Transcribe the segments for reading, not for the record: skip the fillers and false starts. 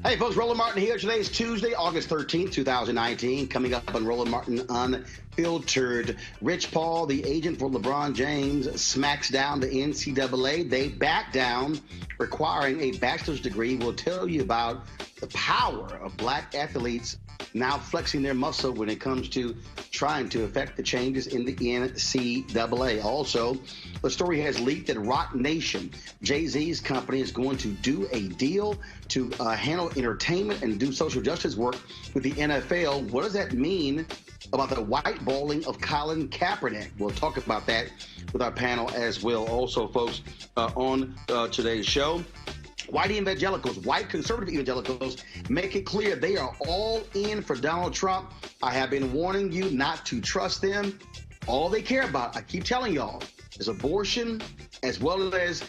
Hey, folks, Roland Martin here. Today is Tuesday, August 13th, 2019. Coming up on Roland Martin Unfiltered. Rich Paul, the agent for LeBron James, smacks down the NCAA. They back down, requiring a bachelor's degree. We'll tell you about the power of black athletes now flexing their muscle when it comes to trying to affect the changes in the NCAA. Also, the story has leaked that Rock Nation, Jay-Z's company, is going to do a deal to handle entertainment and do social justice work with the NFL. What does that mean about the whiteballing of Colin Kaepernick? We'll talk about that with our panel as well. Also, folks, on today's show, white evangelicals, white conservative evangelicals, make it clear they are all in for Donald Trump. I have been warning you not to trust them. All they care about, I keep telling y'all, is abortion as well as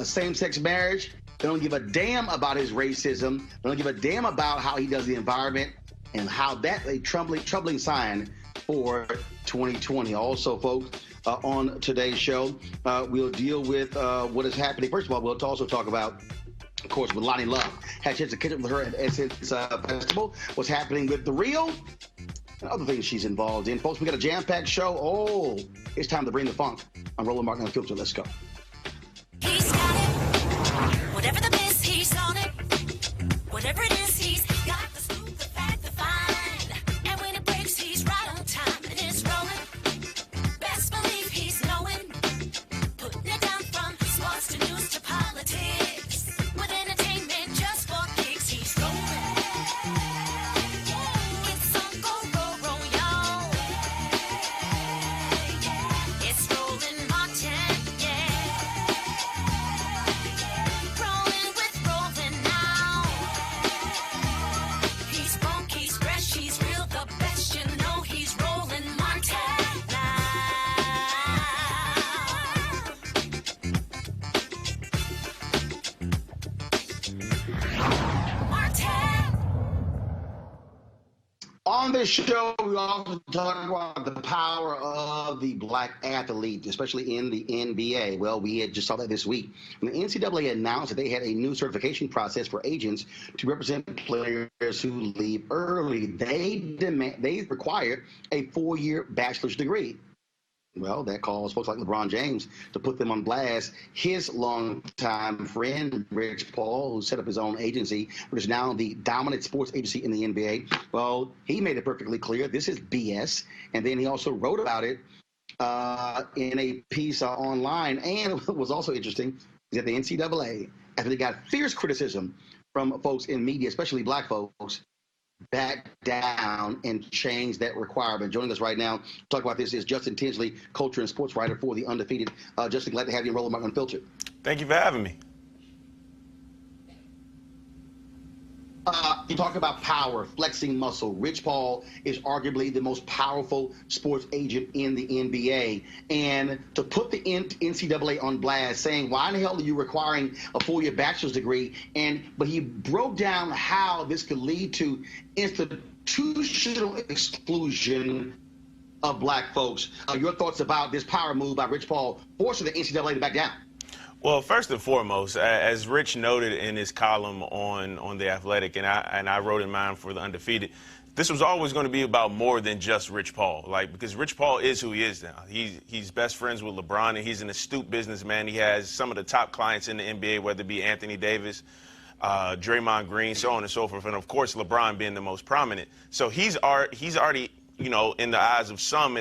same-sex marriage. They don't give a damn about his racism. They don't give a damn about how he does the environment and how that's a troubling sign for 2020. Also, folks, on today's show, we'll deal with what is happening. First of all, we'll also talk about, of course, with Lonnie Love. Had a chance to catch up with her at Essence Festival. What's happening with The Real and other things she's involved in. Folks, we got a jam-packed show. Oh, it's time to bring the funk. I'm Roland Martin Unfiltered. Let's go. He's got it. Whatever the miss, he's on it. Whatever it is, he's got the scoop, the fact, the find. And when it breaks, he's right on time and it's rolling. Best believe he's knowing. Putting it down from sports to news to politics. With entertainment just for kicks, he's rolling. It's on go, y'all. It's Roland Martin, yeah. Rolling with Roland now. He's funk, he's fresh, he's real, the best, you know he's Roland Martin now. Martin. On this show, we also talk about the power of the black athlete, especially in the NBA. Well, we had just saw that this week. When the NCAA announced that they had a new certification process for agents to represent players who leave early. They require a 4-year bachelor's degree. Well, that caused folks like LeBron James to put them on blast. His longtime friend, Rich Paul, who set up his own agency, which is now the dominant sports agency in the NBA, well, he made it perfectly clear this is BS. And then he also wrote about it in a piece online. And what was also interesting is that the NCAA, after they got fierce criticism from folks in media, especially black folks, back down and change that requirement. Joining us right now to talk about this is Justin Tinsley, culture and sports writer for The Undefeated. Justin, glad to have you in Roland Martin Unfiltered. Thank you for having me. You talk about power, flexing muscle. Rich Paul is arguably the most powerful sports agent in the NBA. And to put the NCAA on blast, saying, why in the hell are you requiring a 4-year bachelor's degree? But he broke down how this could lead to institutional exclusion of black folks. Your thoughts about this power move by Rich Paul forcing the NCAA to back down? Well, first and foremost, as Rich noted in his column on The Athletic, and I wrote in mine for The Undefeated, this was always going to be about more than just Rich Paul. Because Rich Paul is who he is now. He's best friends with LeBron, and he's an astute businessman. He has some of the top clients in the NBA, whether it be Anthony Davis, Draymond Green, so on and so forth, and of course LeBron being the most prominent. So he's already, in the eyes of some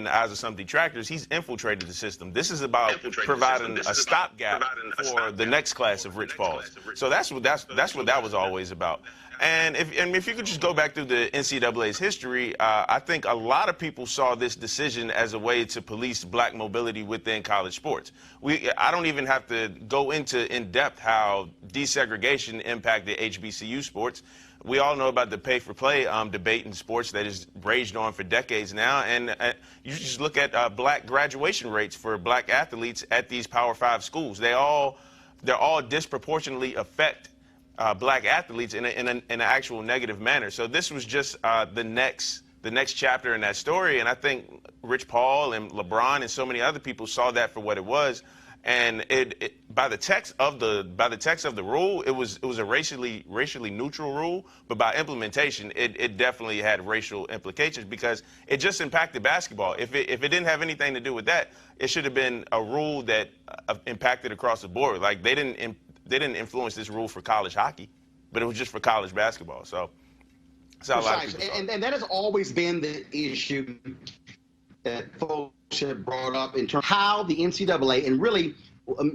detractors, he's infiltrated the system. This is about providing a stopgap for the next class of Rich Pauls. So that's what that was always about. And if you could just go back through the NCAA's history, I think a lot of people saw this decision as a way to police black mobility within college sports. I don't even have to go into in depth how desegregation impacted HBCU sports. We all know about the pay-for-play debate in sports that has raged on for decades now, and you just look at black graduation rates for black athletes at these Power 5 schools. They're all disproportionately affect black athletes in an actual negative manner. So this was just the next chapter in that story, and I think Rich Paul and LeBron and so many other people saw that for what it was. And by the text of the rule, it was a racially neutral rule, but by implementation, it definitely had racial implications because it just impacted basketball. If it didn't have anything to do with that, it should have been a rule that impacted across the board. Like they didn't influence this rule for college hockey, but it was just for college basketball. So that's how a lot of people saw it. And that has always been the issue that folks have brought up in terms of how the NCAA and really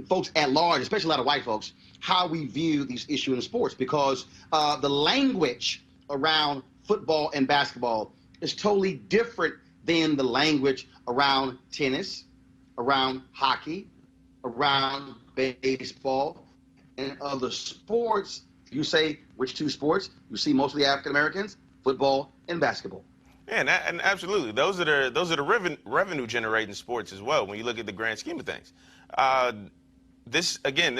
folks at large, especially a lot of white folks, how we view these issues in sports, because the language around football and basketball is totally different than the language around tennis, around hockey, around baseball, and other sports. You say which two sports? You see mostly African Americans, football and basketball. Yeah, and absolutely. Those are the revenue generating sports as well when you look at the grand scheme of things. This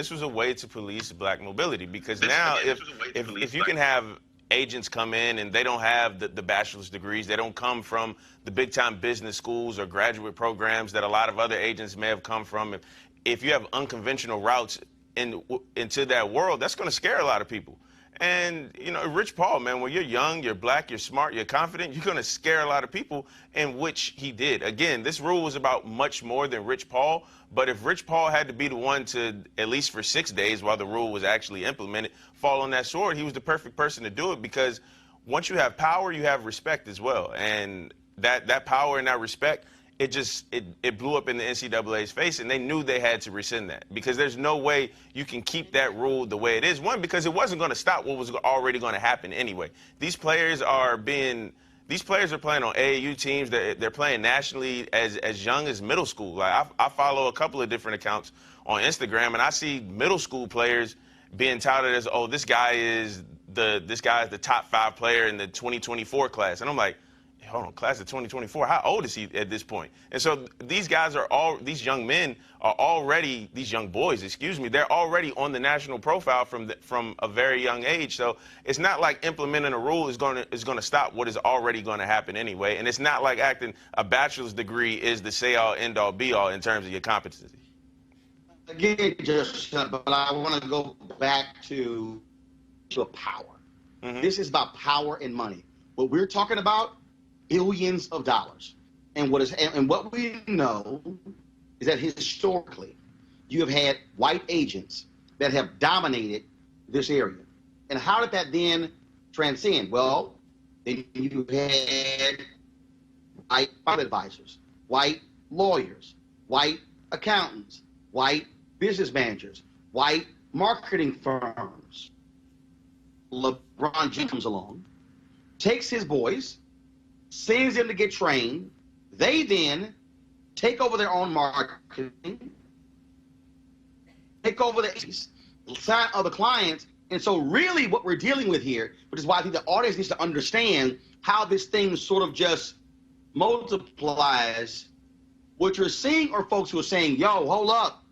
was a way to police black mobility because now if you can have agents come in and they don't have the bachelor's degrees, they don't come from the big time business schools or graduate programs that a lot of other agents may have come from. If you have unconventional routes into that world, that's going to scare a lot of people. And, you know, Rich Paul, man, when you're young, you're black, you're smart, you're confident, you're going to scare a lot of people, in which he did. Again, this rule was about much more than Rich Paul, but if Rich Paul had to be the one to, at least for 6 days while the rule was actually implemented, fall on that sword, he was the perfect person to do it because once you have power, you have respect as well. And that power and that respect, it blew up in the NCAA's face, and they knew they had to rescind that because there's no way you can keep that rule the way it is. One, because it wasn't going to stop what was already going to happen anyway. These players are playing on AAU teams. They're playing nationally as young as middle school. Like I follow a couple of different accounts on Instagram, and I see middle school players being touted as, oh, this guy is the top 5 player in the 2024 class, and I'm like, hold on, class of 2024, how old is he at this point? And so these young boys, they're already on the national profile from a very young age. So it's not like implementing a rule is going to stop what is already going to happen anyway. And it's not like acting a bachelor's degree is the say-all, end-all, be-all in terms of your competency. Again, but I want to go back to power. Mm-hmm. This is about power and money. What we're talking about, billions of dollars. And what we know is that historically, you have had white agents that have dominated this area. And how did that then transcend? Well, then you had white advisors, white lawyers, white accountants, white business managers, white marketing firms. LeBron James comes along, takes his boys, sends them to get trained. They then take over their own marketing, take over sign other clients. And so really what we're dealing with here, which is why I think the audience needs to understand how this thing sort of just multiplies. What you're seeing are folks who are saying, yo, hold up.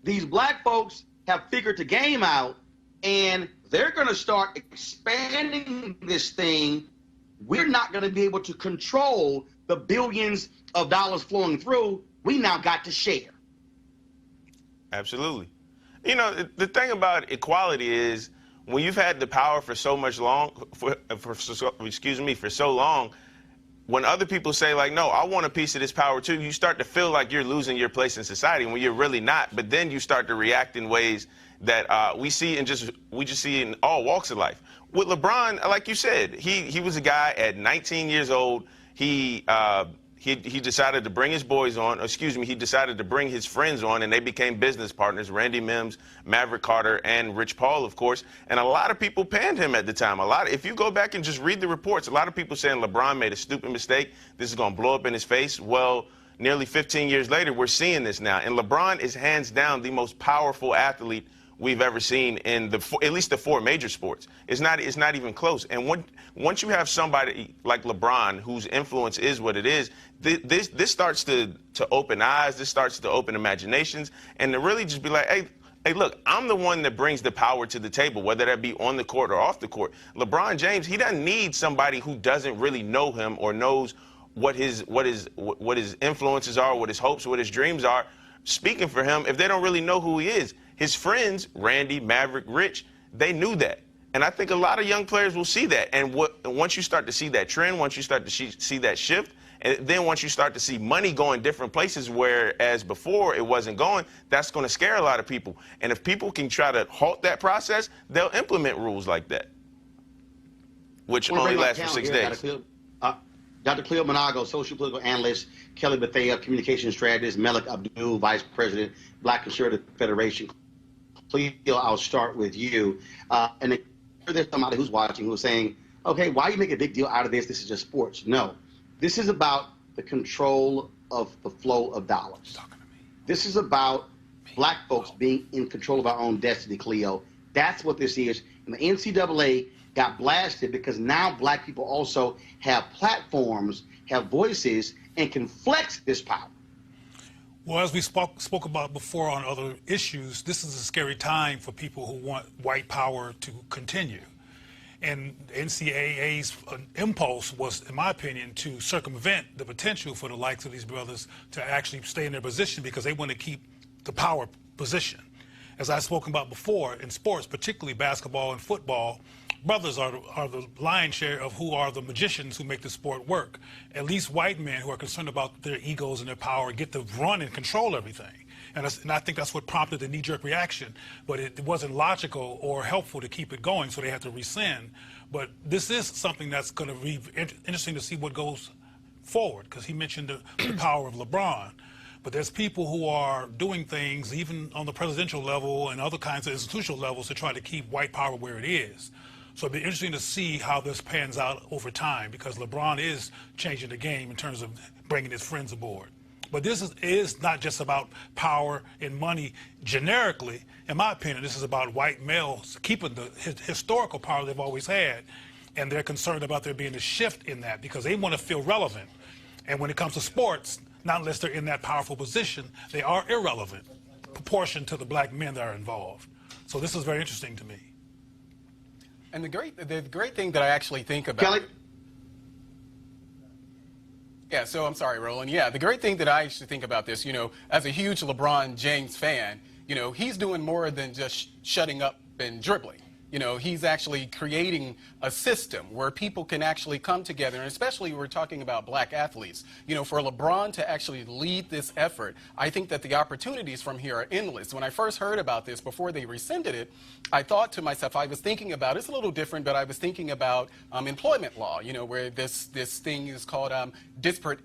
These black folks have figured the game out, and they're going to start expanding this thing. We're not going to be able to control the billions of dollars flowing through. We now got to share. Absolutely. You know, the thing about equality is when you've had the power for so long, when other people say, like, no, I want a piece of this power too, you start to feel like you're losing your place in society when you're really not. But then you start to react in ways that we just see in all walks of life. With LeBron, like you said, he was a guy at 19 years old. He decided to bring his boys on. He decided to bring his friends on, and they became business partners. Randy Mims, Maverick Carter, and Rich Paul, of course. And a lot of people panned him at the time. If you go back and just read the reports, a lot of people saying LeBron made a stupid mistake. This is going to blow up in his face. Well, nearly 15 years later, we're seeing this now. And LeBron is hands down the most powerful athlete we've ever seen in at least the 4 major sports. It's not even close. And once you have somebody like LeBron, whose influence is what it is, this starts to open eyes. This starts to open imaginations, and to really just be like, hey, look, I'm the one that brings the power to the table, whether that be on the court or off the court. LeBron James, he doesn't need somebody who doesn't really know him or knows what his influences are, what his hopes, what his dreams are. speaking for him if they don't really know who he is? His friends, Randy, Maverick, Rich, they knew that. And I think a lot of young players will see that. And once you start to see that trend, once you start to see that shift, and then once you start to see money going different places, whereas before it wasn't going, that's going to scare a lot of people. And if people can try to halt that process, they'll implement rules like that, which only last for 6 days. Dr. Cleo Monago, social political analyst, Kelly Bethea, communication strategist, Melik Abdul, vice president, Black Conservative Federation. Cleo, I'll start with you. And then there's somebody who's watching who's saying, okay, why you make a big deal out of this? This is just sports. No, this is about the control of the flow of dollars. This is about black folks being in control of our own destiny, Cleo. That's what this is. And the NCAA got blasted because now black people also have platforms, have voices, and can flex this power. Well, as we spoke about before on other issues, this is a scary time for people who want white power to continue. And NCAA's impulse was, in my opinion, to circumvent the potential for the likes of these brothers to actually stay in their position because they want to keep the power position. As I've spoken about before, in sports, particularly basketball and football, brothers are the lion's share of who are the magicians who make the sport work. At least white men who are concerned about their egos and their power get to run and control everything. And I think that's what prompted the knee-jerk reaction. But it wasn't logical or helpful to keep it going, so they had to rescind. But this is something that's going to be interesting to see what goes forward, because he mentioned the power of LeBron. But there's people who are doing things, even on the presidential level and other kinds of institutional levels, to try to keep white power where it is. So it'll be interesting to see how this pans out over time, because LeBron is changing the game in terms of bringing his friends aboard. But this is not just about power and money generically. In my opinion, this is about white males keeping the historical power they've always had, and they're concerned about there being a shift in that because they want to feel relevant. And when it comes to sports, not unless they're in that powerful position, they are irrelevant proportion to the black men that are involved. So this is very interesting to me. And the great thing that I actually think about... Kelly? Yeah, so I'm sorry, Roland. Yeah, the great thing that I actually think about this, as a huge LeBron James fan, he's doing more than just shutting up and dribbling. He's actually creating a system where people can actually come together, and especially we're talking about black athletes. For LeBron to actually lead this effort, I think that the opportunities from here are endless. When I first heard about this, before they rescinded it, I thought to myself, I was thinking about, it's a little different, but I was thinking about employment law, where this thing is called disparate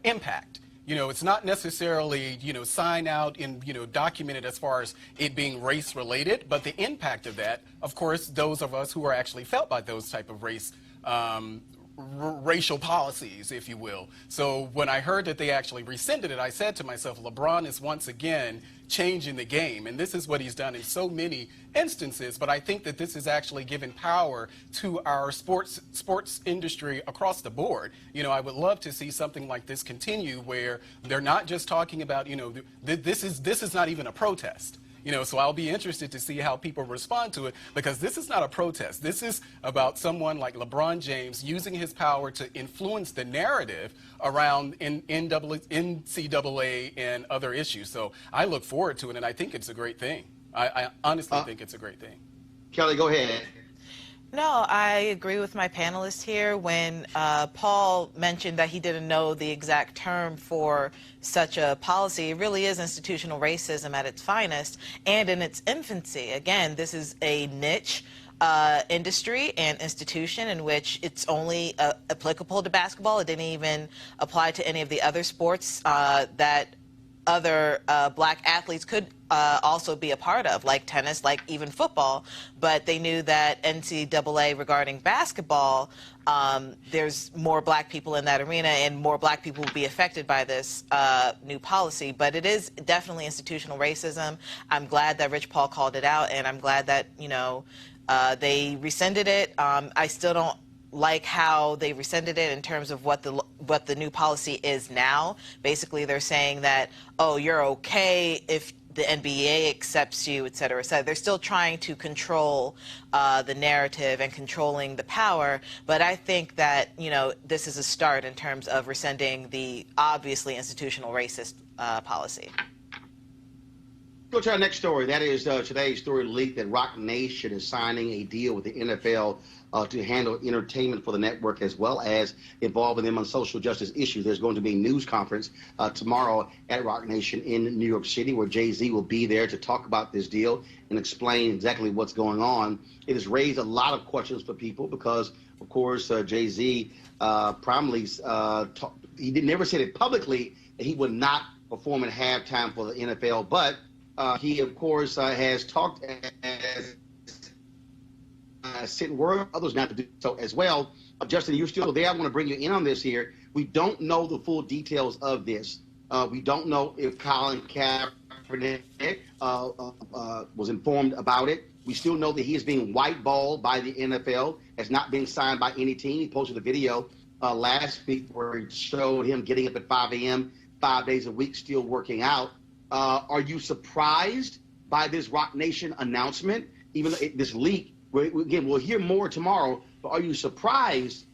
impact. It's not necessarily, sign out and, documented as far as it being race related, but the impact of that, of course, those of us who are actually felt by those type of racial policies, if you will. So when I heard that they actually rescinded it, I said to myself, LeBron is once again changing the game. And this is what he's done in so many instances. But I think that this is actually giving power to our sports industry across the board. I would love to see something like this continue where they're not just talking about, this is not even a protest. So I'll be interested to see how people respond to it, because this is not a protest. This is about someone like LeBron James using his power to influence the narrative around NCAA and other issues. So I look forward to it, and I think it's a great thing. I honestly think it's a great thing. Kelly, go ahead. No, I agree with my panelists here. When Paul mentioned that he didn't know the exact term for such a policy, it really is institutional racism at its finest and in its infancy. Again, this is a niche industry and institution in which it's only applicable to basketball. It didn't even apply to any of the other sports that other black athletes could also be a part of, like tennis, like even football. But they knew that NCAA regarding basketball, there's more black people in that arena and more black people will be affected by this new policy. But it is definitely institutional racism. I'm glad that Rich Paul called it out, and I'm glad that, they rescinded it. I still don't like how they rescinded it in terms of what the new policy is now. Basically, they're saying that, oh, you're okay if the NBA accepts you, et cetera, et cetera. They're still trying to control the narrative and controlling the power, but I think that, this is a start in terms of rescinding the obviously institutional racist policy. Go to our next story. That is today's story leaked that Rock Nation is signing a deal with the NFL to handle entertainment for the network, as well as involving them on social justice issues. There's going to be a news conference tomorrow at Rock Nation in New York City, where Jay-Z will be there to talk about this deal and explain exactly what's going on. It has raised a lot of questions for people because, of course, Jay-Z primarily never said it publicly that he would not perform at halftime for the NFL, but he, of course, has talked as sent word others not to do so as well. Justin, you're still there. I want to bring you in on this here. We don't know the full details of this. We don't know if Colin Kaepernick was informed about it. We still know that he is being whiteballed by the NFL, has not been signed by any team. He posted a video last week where he showed him getting up at 5 a.m., 5 days a week, still working out. Are you surprised by this Rock Nation announcement, even though this leak? Again, we'll hear more tomorrow, but are you surprised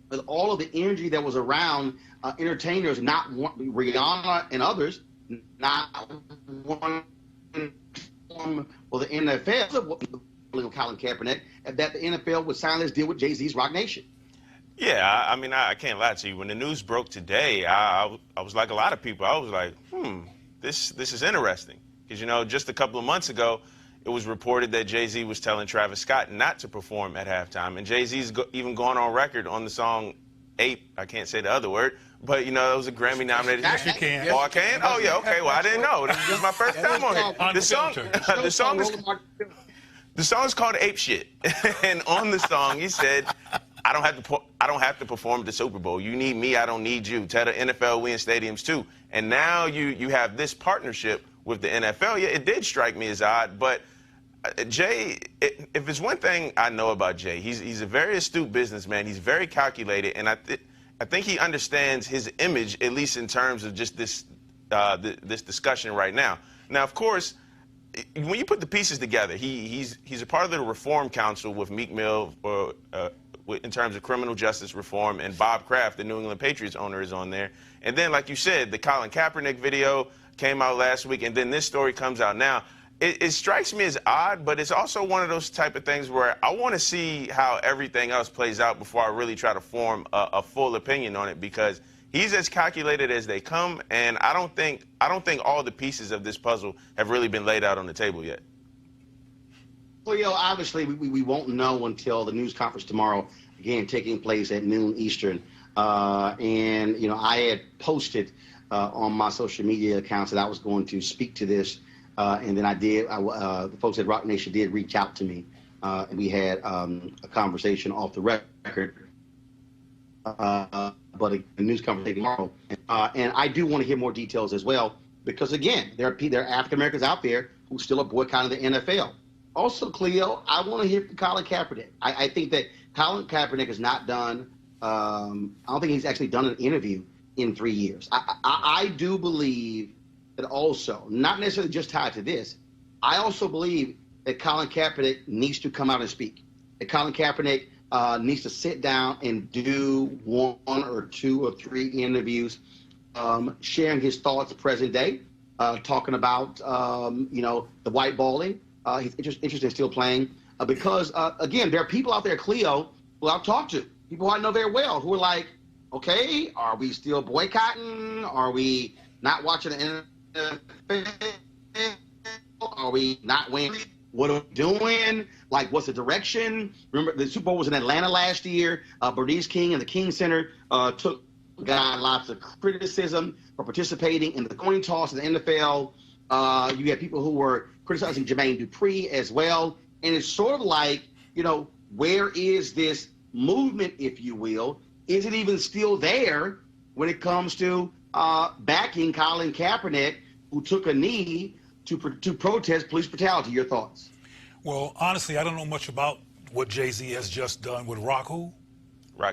with all of the energy that was around entertainers, not Rihanna and others, not one for the NFL, Colin Kaepernick, that the NFL would sign this deal with Jay-Z's Rock Nation? Yeah, I mean, I can't lie to you. When the news broke today, I was like a lot of people. I was like, this is interesting. Because, you know, just a couple of months ago, it was reported that Jay-Z was telling Travis Scott not to perform at halftime. And Jay-Z's even gone on record on the song Ape. I can't say the other word. But, you know, it was a Grammy-nominated. Yes, you can. Oh, I can? Oh, yeah, okay. Well, I didn't know. This is my first time on here. The song is called Ape Shit. And on the song, he said, I don't have to perform at the Super Bowl. You need me, I don't need you. Tell the NFL we in stadiums too. And now you have this partnership with the NFL. Yeah, it did strike me as odd, but Jay, if it's one thing I know about Jay, he's a very astute businessman. He's very calculated, and I think he understands his image, at least in terms of just this discussion right now. Now, of course, when you put the pieces together, he's a part of the Reform Council with Meek Mill in terms of criminal justice reform, and Bob Kraft, the New England Patriots owner, is on there. And then, like you said, the Colin Kaepernick video came out last week, and then this story comes out now. It strikes me as odd, but it's also one of those type of things where I want to see how everything else plays out before I really try to form a full opinion on it, because he's as calculated as they come, and I don't think all the pieces of this puzzle have really been laid out on the table yet. Well, you know, obviously we won't know until the news conference tomorrow, again, taking place at noon Eastern. And, you know, I had posted on my social media accounts that I was going to speak to this. And then the folks at Rock Nation did reach out to me, and we had a conversation off the record, but a news conversation tomorrow. And I do want to hear more details as well, because, again, there are African-Americans out there who still are boycotting the NFL. Also, Cleo, I want to hear from Colin Kaepernick. I think that Colin Kaepernick has not done, I don't think he's actually done an interview in 3 years. I do believe that also, not necessarily just tied to this, I also believe that Colin Kaepernick needs to come out and speak. That Colin Kaepernick needs to sit down and do 1 or 2 or 3 interviews, sharing his thoughts present day, talking about, you know, the white balling. He's interested in still playing because, again, there are people out there, Cleo, who I've talked to, people I know very well, who are like, okay, are we still boycotting? Are we not watching the NFL? Are we not winning? What are we doing? Like, what's the direction? Remember, the Super Bowl was in Atlanta last year. Bernice King and the King Center got lots of criticism for participating in the coin toss in the NFL. You had people who were criticizing Jermaine Dupri as well. And it's sort of like, you know, where is this movement, if you will? Is it even still there when it comes to backing Colin Kaepernick, who took a knee to protest police brutality? Your thoughts? Well, honestly, I don't know much about what Jay-Z has just done with Rock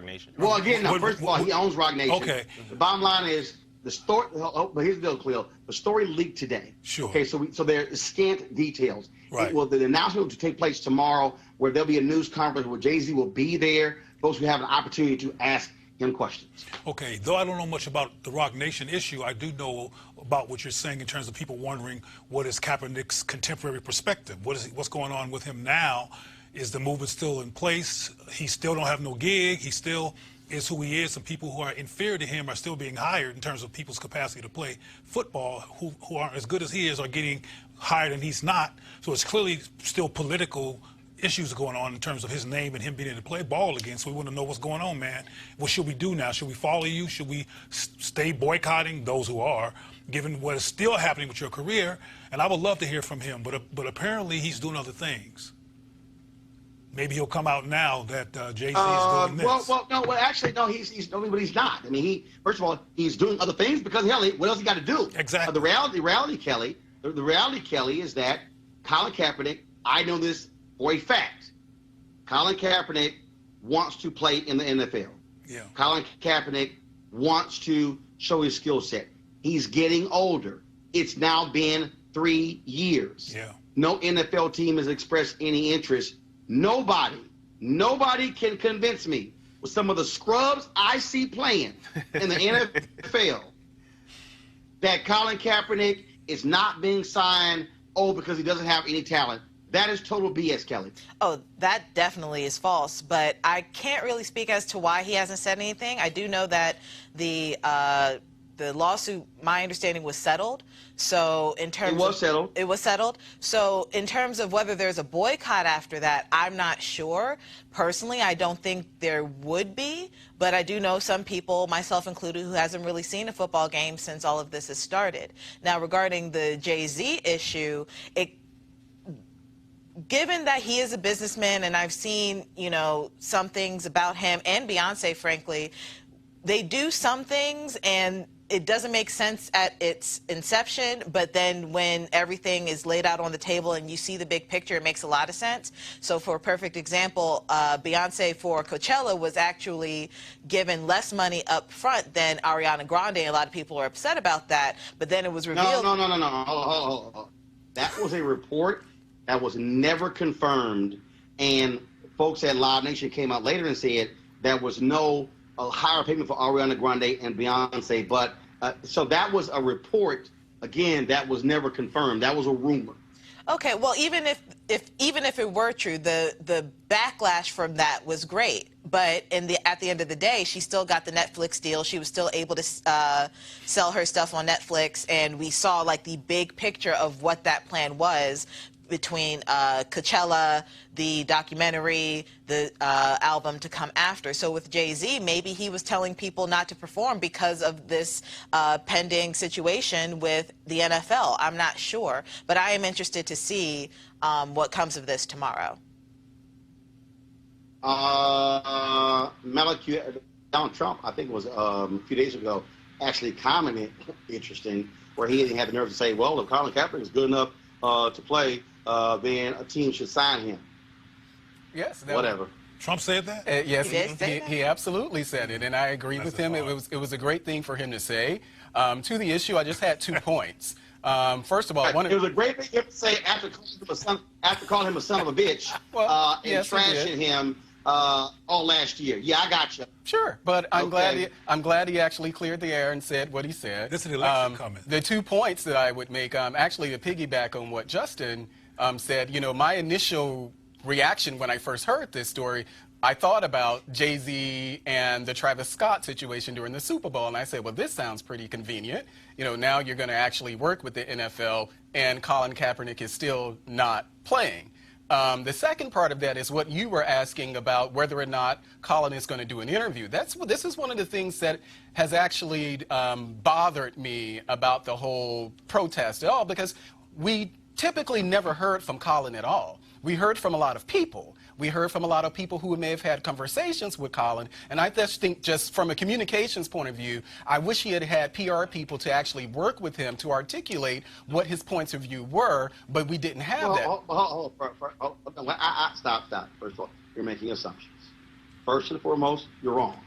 Nation. Well, again, now, first of all, he owns Rock Nation. Okay. The bottom line is the story. But here's the deal, Cleo. The story leaked today. Sure. Okay, so there are scant details. Right. Well, the announcement will take place tomorrow, where there'll be a news conference where Jay-Z will be there. Folks will have an opportunity to ask him questions. Okay, though I don't know much about the Rock Nation issue, I do know about what you're saying in terms of people wondering what is Kaepernick's contemporary perspective. What's going on with him now? Is the movement still in place? He still don't have no gig. He still is who he is. Some people who are inferior to him are still being hired in terms of people's capacity to play football, who aren't as good as he is are getting hired and he's not. So it's clearly still political issues going on in terms of his name and him being able to play ball again. So we want to know what's going on, man. What should we do now? Should we follow you? Should we stay boycotting those who are, given what is still happening with your career? And I would love to hear from him, but apparently he's doing other things. Maybe he'll come out now that Jay-Z is doing this. No, he's not. I mean, first of all, he's doing other things because, hell, what else he got to do? Exactly. The reality, Kelly, is that Colin Kaepernick, I know this for a fact, Colin Kaepernick wants to play in the NFL. Yeah. Colin Kaepernick wants to show his skill set. He's getting older. It's now been 3 years. Yeah. No NFL team has expressed any interest. Nobody can convince me with some of the scrubs I see playing in the NFL that Colin Kaepernick is not being signed, because he doesn't have any talent. That is total BS, Kelly. Oh, that definitely is false, but I can't really speak as to why he hasn't said anything. I do know that the lawsuit, my understanding, was settled. So in terms it was settled. So in terms of whether there's a boycott after that, I'm not sure. Personally, I don't think there would be, but I do know some people, myself included, who hasn't really seen a football game since all of this has started. Now, regarding the Jay-Z issue, given that he is a businessman, and I've seen, some things about him and Beyonce, frankly, they do some things and it doesn't make sense at its inception, but then when everything is laid out on the table and you see the big picture, it makes a lot of sense. So for a perfect example, Beyonce for Coachella was actually given less money up front than Ariana Grande. A lot of people are upset about that, but then it was revealed. No. Hold. That was a report that was never confirmed, and folks at Live Nation came out later and said there was no higher payment for Ariana Grande and Beyonce, but so that was a report, again, that was never confirmed. That was a rumor. Okay, well, even if it were true, the backlash from that was great. But at the end of the day, she still got the Netflix deal. She was still able to sell her stuff on Netflix, and we saw like the big picture of what that plan was between Coachella, the documentary, the album to come after. So with Jay-Z, maybe he was telling people not to perform because of this pending situation with the NFL. I'm not sure, but I am interested to see what comes of this tomorrow. Donald Trump, I think it was a few days ago, actually commented, interesting, where he had the nerve to say, well, if Colin Kaepernick is good enough to play, then a team should sign him. Yes. Whatever. Trump said that? Yes, He did say that? he absolutely said it, and I agree with him. It was a great thing for him to say. To the issue, I just had 2 points. First of all, it was a great thing to say after calling him a son of a bitch and trashing him all last year. Yeah, I got you. Sure, but I'm glad he actually cleared the air and said what he said. This is an election coming. The 2 points that I would make, actually to piggyback on what Justin said, my initial reaction when I first heard this story, I thought about Jay-Z and the Travis Scott situation during the Super Bowl, and I said, well, this sounds pretty convenient. Now you're going to actually work with the NFL, and Colin Kaepernick is still not playing. The second part of that is what you were asking about whether or not Colin is going to do an interview. This is one of the things that has actually bothered me about the whole protest at all, because we typically never heard from Colin at all. We heard from a lot of people. We heard from a lot of people who may have had conversations with Colin, and I just think, just from a communications point of view, I wish he had had PR people to actually work with him to articulate what his points of view were, but we didn't have that. Stop. First of all, you're making assumptions. First and foremost, you're wrong.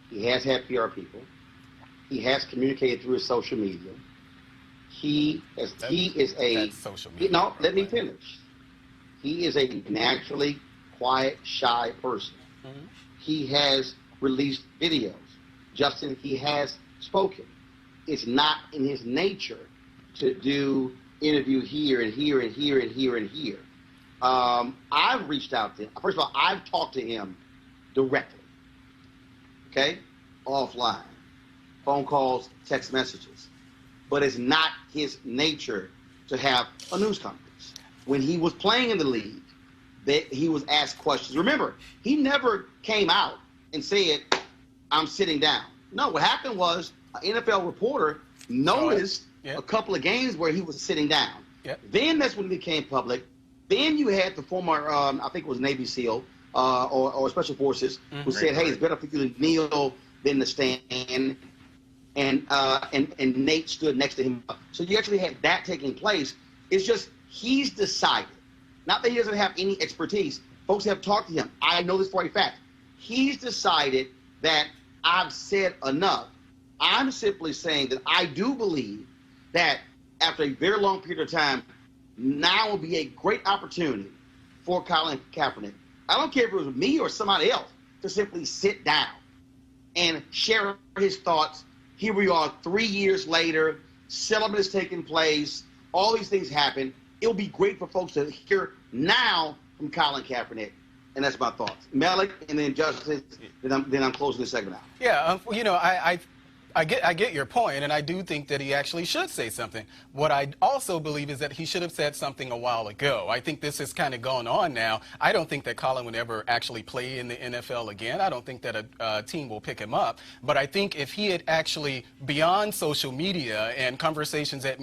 He has had PR people. He has communicated through his social media. Let me finish. He is a naturally quiet, shy person. Mm-hmm. He has released videos. Justin, he has spoken. It's not in his nature to do interview here and here and here and here and here. I've reached out to him. First of all, I've talked to him directly, okay, offline, phone calls, text messages. But it's not his nature to have a news conference. When he was playing in the league, he was asked questions. Remember, he never came out and said, I'm sitting down. No, what happened was an NFL reporter noticed a couple of games where he was sitting down. Yep. Then that's when it became public. Then you had the former, I think it was Navy SEAL or Special Forces, who said, hey, it's better for you to kneel than to stand. And Nate stood next to him. So you actually had that taking place. It's just he's decided. Not that he doesn't have any expertise. Folks have talked to him. I know this for a fact. He's decided that I've said enough. I'm simply saying that I do believe that after a very long period of time, now will be a great opportunity for Colin Kaepernick. I don't care if it was me or somebody else to simply sit down and share his thoughts. Here we are 3 years later, settlement is taking place, all these things happen. It'll be great for folks to hear now from Colin Kaepernick. And that's my thoughts. Malik, and then Justice, then I'm closing this segment out. Yeah, you know, I get your point, and I do think that he actually should say something. What I also believe is that he should have said something a while ago. I think this has kind of gone on now. I don't think that Colin would ever actually play in the NFL again. I don't think that a team will pick him up. But I think if he had actually, beyond social media and conversations that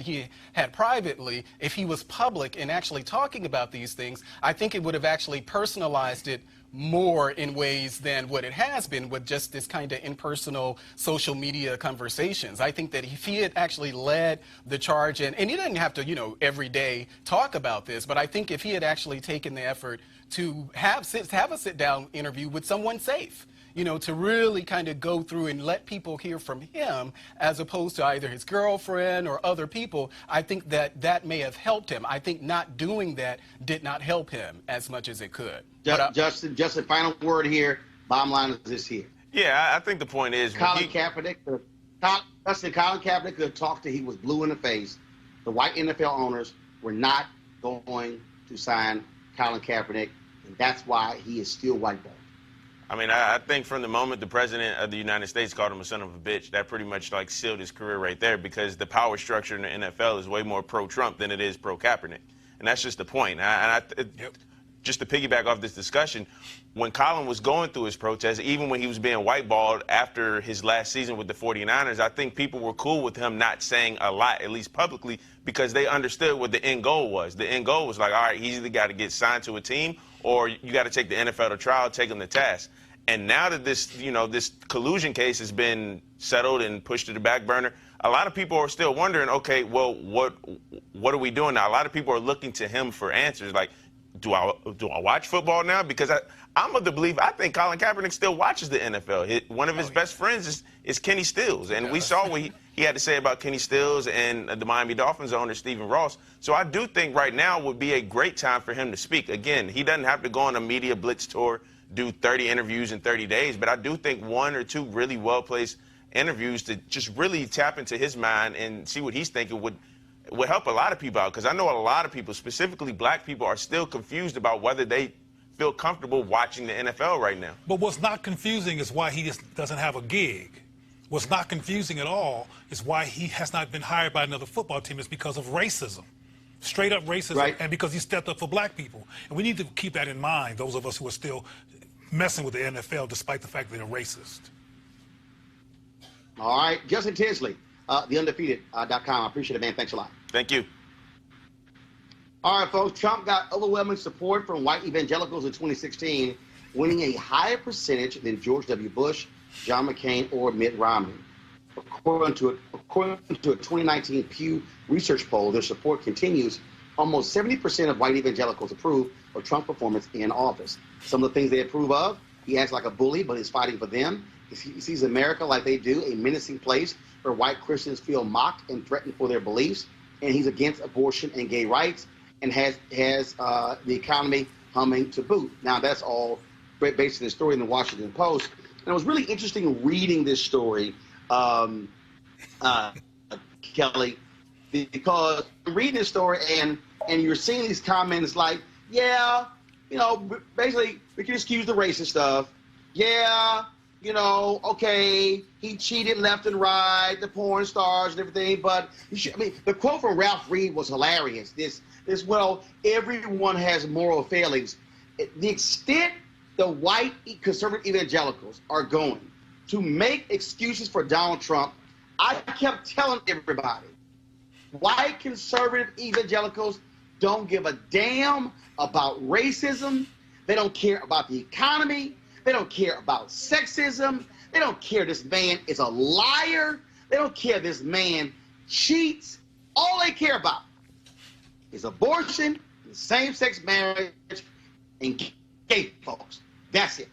he had privately, if he was public and actually talking about these things, I think it would have actually personalized it more in ways than what it has been with just this kind of impersonal social media conversations. I think that if he had actually led the charge, and he didn't have to, you know, every day talk about this, but I think if he had actually taken the effort to have a sit-down interview with someone safe, you know, to really kind of go through and let people hear from him as opposed to either his girlfriend or other people, I think that may have helped him. I think not doing that did not help him as much as it could. Justin, just a final word here. Bottom line is this here. Yeah, I think the point is Colin Kaepernick could have talked to, he was blue in the face. The white NFL owners were not going to sign Colin Kaepernick, and that's why he is still whiteballed. I mean, I think from the moment the president of the United States called him a son of a bitch, that pretty much like sealed his career right there, because the power structure in the NFL is way more pro-Trump than it is pro-Kaepernick. And that's just the point. Just to piggyback off this discussion, when Colin was going through his protest, even when he was being whiteballed after his last season with the 49ers, I think people were cool with him not saying a lot, at least publicly, because they understood what the end goal was. The end goal was like, all right, he's either got to get signed to a team or you got to take the NFL to trial, take him to task. And now that this, you know, this collusion case has been settled and pushed to the back burner, a lot of people are still wondering, okay, well, what are we doing now? A lot of people are looking to him for answers. Like, do I watch football now? Because I'm of the belief, I think Colin Kaepernick still watches the NFL. One of his best friends is Kenny Stills. And we saw what he had to say about Kenny Stills and the Miami Dolphins owner, Stephen Ross. So I do think right now would be a great time for him to speak. Again, he doesn't have to go on a media blitz tour, do 30 interviews in 30 days, but I do think one or two really well-placed interviews to just really tap into his mind and see what he's thinking would help a lot of people out, because I know a lot of people, specifically black people, are still confused about whether they feel comfortable watching the NFL right now. But what's not confusing is why he just doesn't have a gig. What's not confusing at all is why he has not been hired by another football team. It's because of racism. Straight up racism, right. And because he stepped up for black people. And we need to keep that in mind, those of us who are still messing with the NFL despite the fact that they're racist. All right, Justin Tinsley, theundefeated.com. I appreciate it, man. Thanks a lot. Thank you. All right, folks, Trump got overwhelming support from white evangelicals in 2016, winning a higher percentage than George W. Bush, John McCain, or Mitt Romney. According to a 2019 Pew Research poll, their support continues. Almost 70% of white evangelicals approve of Trump's performance in office. Some of the things they approve of: he acts like a bully, but is fighting for them. He sees America like they do, a menacing place where white Christians feel mocked and threatened for their beliefs. And he's against abortion and gay rights, and has the economy humming to boot. Now, that's all based on the story in the Washington Post. And it was really interesting reading this story, Kelly, because I'm reading this story and you're seeing these comments like, yeah, you know, basically we can excuse the racist stuff. Yeah, you know, okay, he cheated left and right, the porn stars and everything, but I mean, the quote from Ralph Reed was hilarious. This, well, everyone has moral failings. The extent the white conservative evangelicals are going to make excuses for Donald Trump, I kept telling everybody, white conservative evangelicals don't give a damn about racism. They don't care about the economy. They don't care about sexism. They don't care this man is a liar. They don't care this man cheats. All they care about is abortion, same-sex marriage, and gay folks. That's it.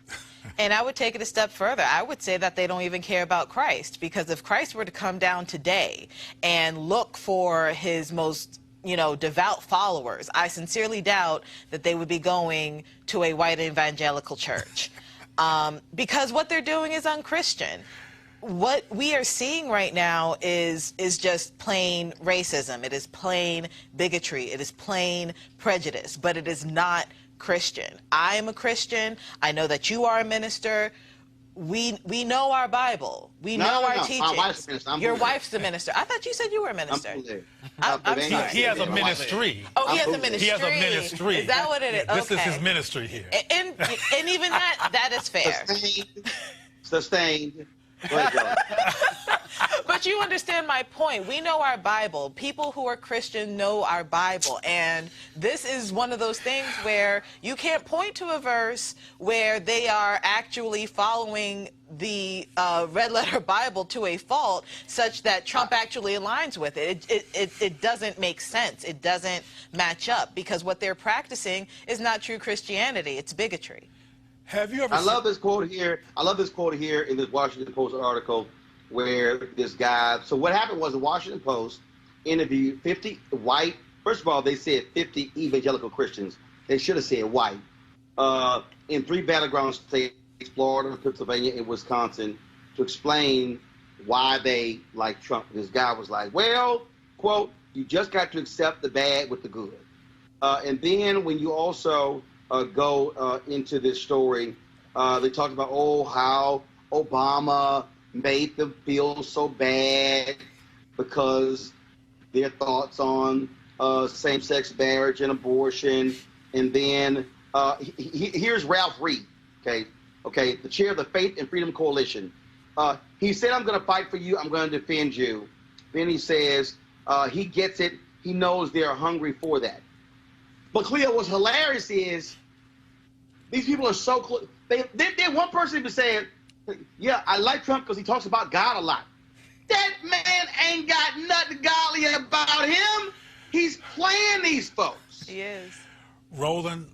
And I would take it a step further. I would say that they don't even care about Christ, because if Christ were to come down today and look for his most, you know, devout followers, I sincerely doubt that they would be going to a white evangelical church, because what they're doing is unchristian. What we are seeing right now is just plain racism. It is plain bigotry. It is plain prejudice, but it is not Christian. I am a Christian. I know that you are a minister. We know our Bible. We know our teachings. My wife's a minister. Your wife's the minister. I thought you said you were a minister. I'm sorry. He has a ministry. Oh, he has a ministry. He has a ministry. Is that what it is? This okay. is his ministry here. And even that is fair. Sustained. Go ahead, Joe. But you understand my point. We know our Bible. People who are Christian know our Bible. And this is one of those things where you can't point to a verse where they are actually following the red letter Bible to a fault such that Trump actually aligns with it. It doesn't make sense. It doesn't match up, because what they're practicing is not true Christianity. It's bigotry. Have you ever? I love this quote here. I love this quote here in this Washington Post article where this guy. So what happened was the Washington Post interviewed 50 white. First of all, they said 50 evangelical Christians. They should have said white. In 3 battleground states, Florida, Pennsylvania, and Wisconsin, to explain why they like Trump. This guy was like, well, quote, you just got to accept the bad with the good. And then when you also go into this story, they talked about, how Obama made them feel so bad because their thoughts on same-sex marriage and abortion. And then here's Ralph Reed, okay, the chair of the Faith and Freedom Coalition. He said, I'm going to fight for you. I'm going to defend you. Then he says he gets it. He knows they're hungry for that. But Cleo, what's hilarious is these people are so close. They one person even saying, yeah, I like Trump because he talks about God a lot. That man ain't got nothing godly about him. He's playing these folks. He is. Roland,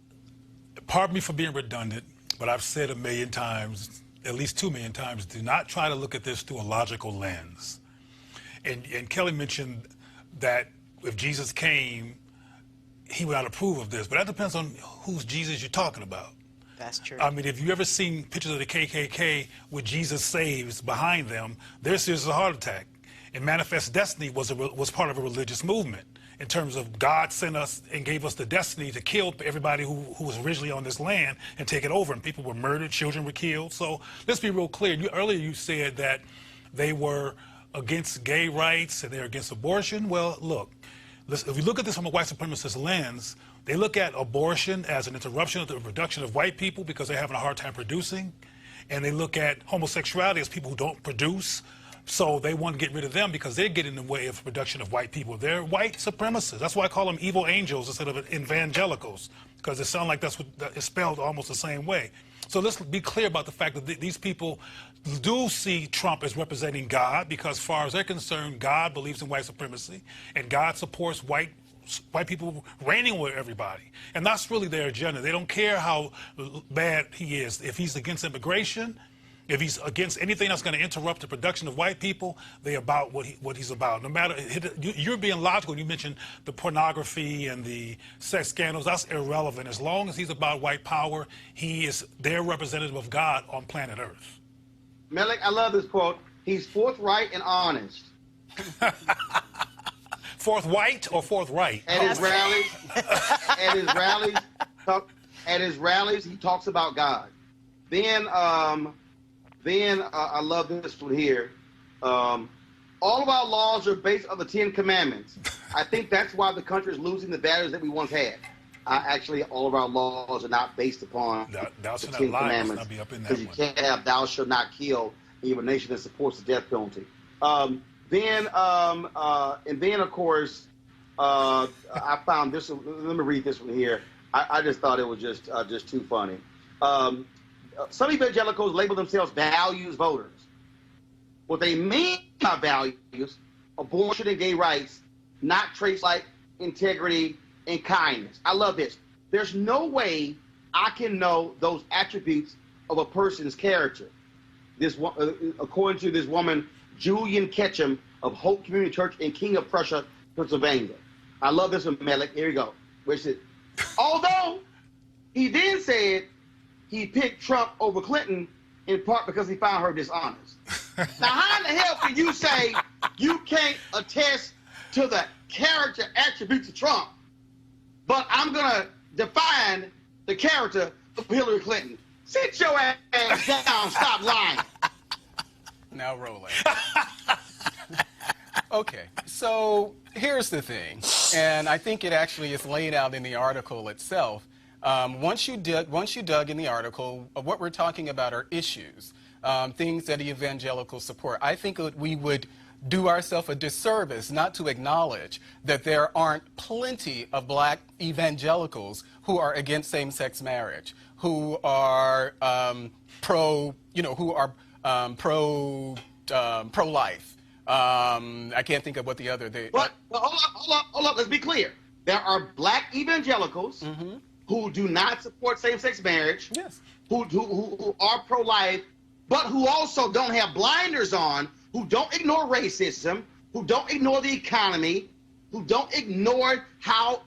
pardon me for being redundant, but I've said a million times, at least 2 million times, do not try to look at this through a logical lens. And Kelly mentioned that if Jesus came, he would not approve of this, but that depends on whose Jesus you're talking about. That's true. I mean, if you ever seen pictures of the KKK with Jesus Saves behind them, they're serious as a heart attack. And Manifest Destiny was part of a religious movement in terms of God sent us and gave us the destiny to kill everybody who was originally on this land and take it over. And people were murdered, children were killed. So let's be real clear. Earlier you said that they were against gay rights and they're against abortion. Well, look, if we look at this from a white supremacist lens, they look at abortion as an interruption of the reproduction of white people because they're having a hard time producing. And they look at homosexuality as people who don't produce. So they want to get rid of them because they get in the way of the production of white people. They're white supremacists. That's why I call them evil angels instead of evangelicals, because it sounds like that's spelled almost the same way. So let's be clear about the fact that these people do see Trump as representing God, because as far as they're concerned, God believes in white supremacy and God supports white people reigning with everybody. And that's really their agenda. They don't care how bad he is. If he's against immigration, if he's against anything that's going to interrupt the production of white people, they're about what he's about. No matter, you're being logical. You mentioned the pornography and the sex scandals. That's irrelevant. As long as he's about white power, he is their representative of God on planet Earth. Melik, I love this quote. He's forthright and honest. Forthright or forthright? At his rallies, he talks about God. Then I love this one here. All of our laws are based on the 10 Commandments. I think that's why the country is losing the values that we once had. Actually, all of our laws are not based upon the 10 Commandments. Because you can't have thou shalt not kill in your nation that supports the death penalty. Then, of course, I found this one. Let me read this one here. I just thought it was just too funny. Some evangelicals label themselves values voters. What they mean by values, abortion and gay rights, not traits like integrity and kindness. I love this. There's no way I can know those attributes of a person's character. This, according to this woman, Julian Ketchum of Hope Community Church in King of Prussia, Pennsylvania. I love this one, Melik. Here you go. Which is, although he then said he picked Trump over Clinton in part because he found her dishonest. Now, how in the hell can you say you can't attest to the character attributes of Trump, but I'm going to define the character of Hillary Clinton? Sit your ass down. Stop lying. Now, Roland. Okay, so here's the thing, and I think it actually is laid out in the article itself. Once you dug in the article, what we're talking about are issues, things that the evangelicals support. I think that we would do ourselves a disservice not to acknowledge that there aren't plenty of black evangelicals who are against same-sex marriage, who are pro-life. I can't think of what the other they. But hold up. Let's be clear. There are black evangelicals who do not support same-sex marriage. Yes. Who are pro-life, but who also don't have blinders on, who don't ignore racism, who don't ignore the economy, who don't ignore how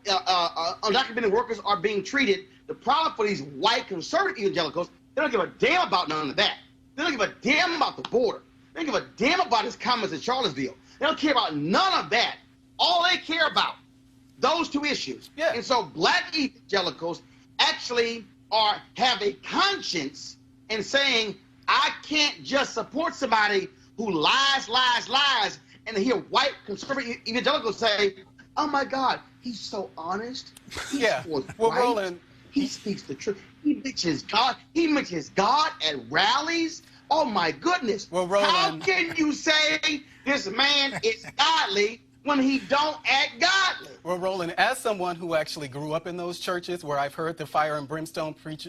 undocumented workers are being treated. The problem for these white conservative evangelicals, they don't give a damn about none of that. They don't give a damn about the border. They don't give a damn about his comments in Charlottesville. They don't care about none of that. All they care about, those two issues. Yeah. And so black evangelicals actually have a conscience in saying, I can't just support somebody who lies, and hear white conservative evangelicals say, oh my God, he's so honest. He's forthright. Well, Roland, he speaks the truth. He mentions God. He mentions God at rallies. Oh my goodness. Well, Roland, how can you say this man is godly when he don't act godly? Well, Roland, as someone who actually grew up in those churches where I've heard the fire and brimstone preach,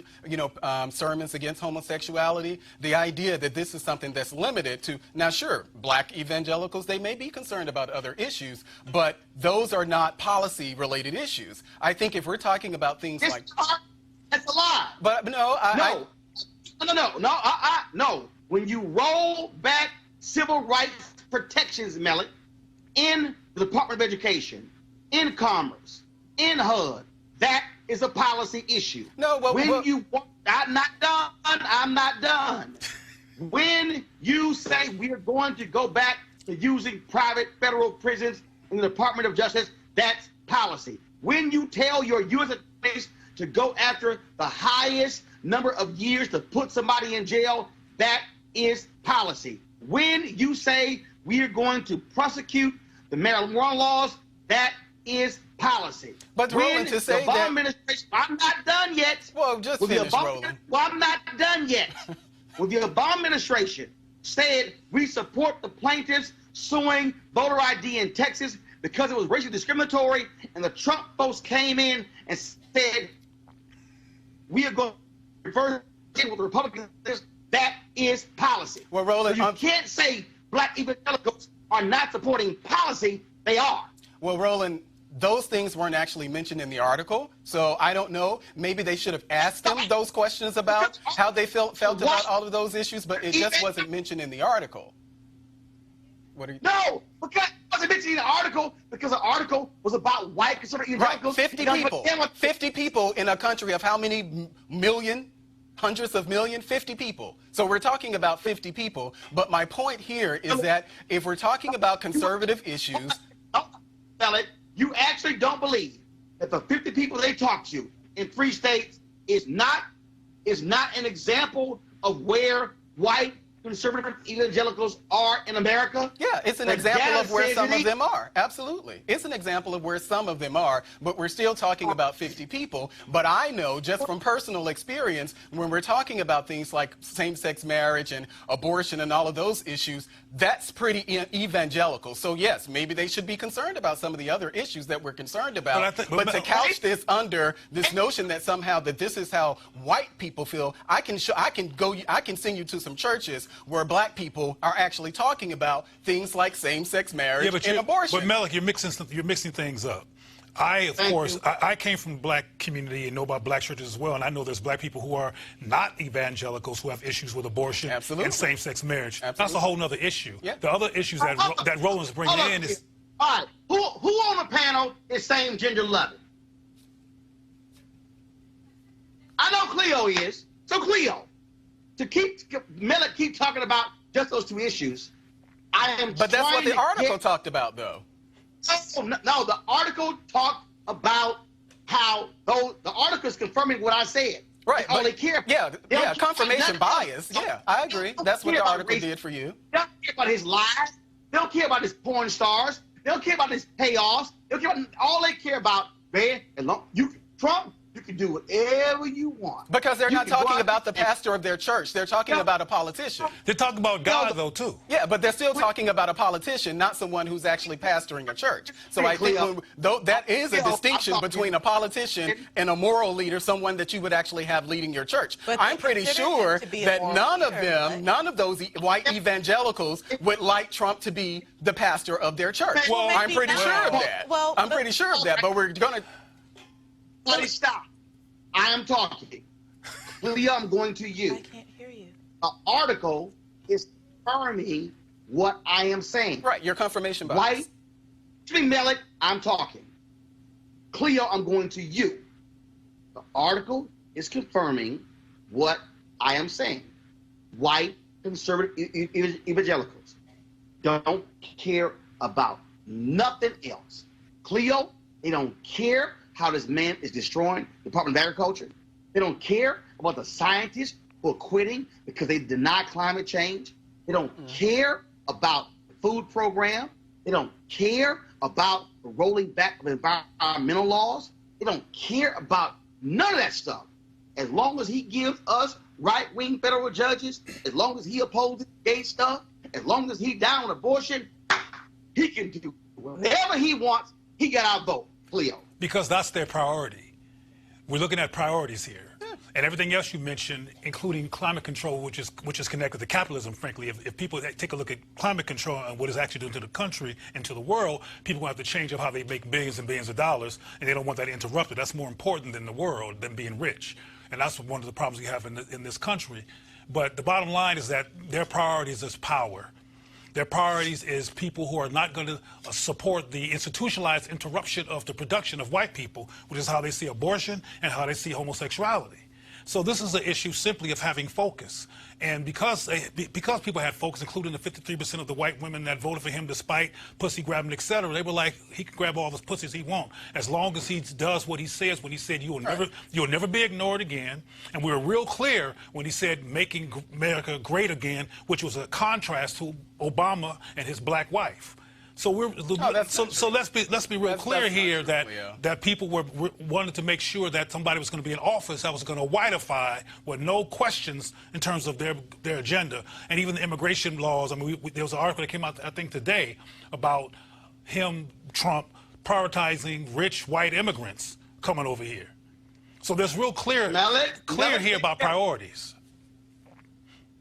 sermons against homosexuality, the idea that this is something that's limited to, now sure, black evangelicals, they may be concerned about other issues, but those are not policy-related issues. I think if we're talking about things That's a lie. But no, No. When you roll back civil rights protections, Melik, in the Department of Education, in Commerce, in HUD, that is a policy issue. No, well, I'm not done. When you say we're going to go back to using private federal prisons in the Department of Justice, that's policy. When you tell your U.S. attorneys to go after the highest number of years to put somebody in jail, that is policy. When you say we are going to prosecute the marijuana laws, that is policy. But Roland, to say that... I'm not done yet. Well, just finish, Roland. Well, I'm not done yet. With the Obama administration said we support the plaintiffs suing voter ID in Texas because it was racially discriminatory, and the Trump folks came in and said we are going to reverse it with the Republicans. That is policy. Well, Roland, so you can't say black evangelicals are not supporting policy. They are. Well, Roland, those things weren't actually mentioned in the article, so I don't know. Maybe they should have asked them those questions about how they felt about all of those issues, but it just wasn't mentioned in the article. What are you? No, because it wasn't mentioned in the article because the article was about white conservative evangelicals. Right, 50 people. 50 people in a country of how many million? Hundreds of millions, 50 people. So we're talking about 50 people. But my point here is that if we're talking about conservative issues, you actually don't believe that the 50 people they talk to in 3 states is not an example of where white conservative evangelicals are in America? yeah, it's an example of where some of them are. Absolutely. It's an example of where some of them are, but we're still talking about 50 people. But I know just from personal experience, when we're talking about things like same-sex marriage and abortion and all of those issues, that's pretty evangelical. So yes, maybe they should be concerned about some of the other issues that we're concerned about. But to couch this under this notion that somehow that this is how white people feel, I can send you to some churches where black people are actually talking about things like same-sex marriage and abortion. But Malik, you're mixing things up. Of course, I came from the black community and know about black churches as well, and I know there's black people who are not evangelicals who have issues with abortion and same-sex marriage. Absolutely. That's a whole other issue. Yeah. The other issues that Roland's bringing in is... All right, who on the panel is same-gender loving? I know Cleo is. So Cleo, Malik keep talking about just those 2 issues. But that's what the article talked about, though. No, the article talked about how the article is confirming what I said. Right. All they care. Yeah, confirmation bias. Yeah, I agree. That's what the article did for you. They don't care about his lies. They don't care about his porn stars. They don't care about his payoffs. They don't care about all they care about, man. Trump, you can do whatever you want. Because they're not talking about the pastor of their church. They're talking about a politician. They're talking about God, though, too. Yeah, but they're still talking about a politician, not someone who's actually pastoring a church. So I think that is a distinction between a politician and a moral leader, someone that you would actually have leading your church. But I'm pretty sure that none of those white evangelicals would like Trump to be the pastor of their church. Well, I'm pretty sure of that. I'm pretty sure of that, but we're going to... Buddy, stop. I am talking. Cleo, I'm going to you. I can't hear you. The article is confirming what I am saying. Right, your confirmation bias. Malik, I'm talking. Cleo, I'm going to you. The article is confirming what I am saying. White conservative evangelicals don't care about nothing else. Cleo, they don't care how this man is destroying the Department of Agriculture. They don't care about the scientists who are quitting because they deny climate change. They don't care about the food program. They don't care about the rolling back of environmental laws. They don't care about none of that stuff. As long as he gives us right-wing federal judges, as long as he opposes gay stuff, as long as he's down with abortion, he can do whatever he wants. He got our vote, Cleo. Because that's their priority. We're looking at priorities here. And everything else you mentioned, including climate control, which is connected to capitalism, frankly. If people take a look at climate control and what it's actually doing to the country and to the world, people will have to change up how they make billions and billions of dollars, and they don't want that interrupted. That's more important than the world, than being rich. And that's one of the problems we have in this country. But the bottom line is that their priorities is power. Their priorities is people who are not going to support the institutionalized interruption of the production of white people, which is how they see abortion and how they see homosexuality. So this is an issue simply of having focus. And because people had focus, including the 53% of the white women that voted for him despite pussy grabbing, et cetera, they were like, he can grab all the pussies he wants. As long as he does what he says when he said, you'll never be ignored again. And we were real clear when he said, making America great again, which was a contrast to Obama and his black wife. So let's be real clear here that people wanted to make sure that somebody was going to be in office that was going to whiteify with no questions in terms of their agenda, and even the immigration laws. I mean, there was an article that came out I think today about Trump prioritizing rich white immigrants coming over here. So there's real clear here about priorities.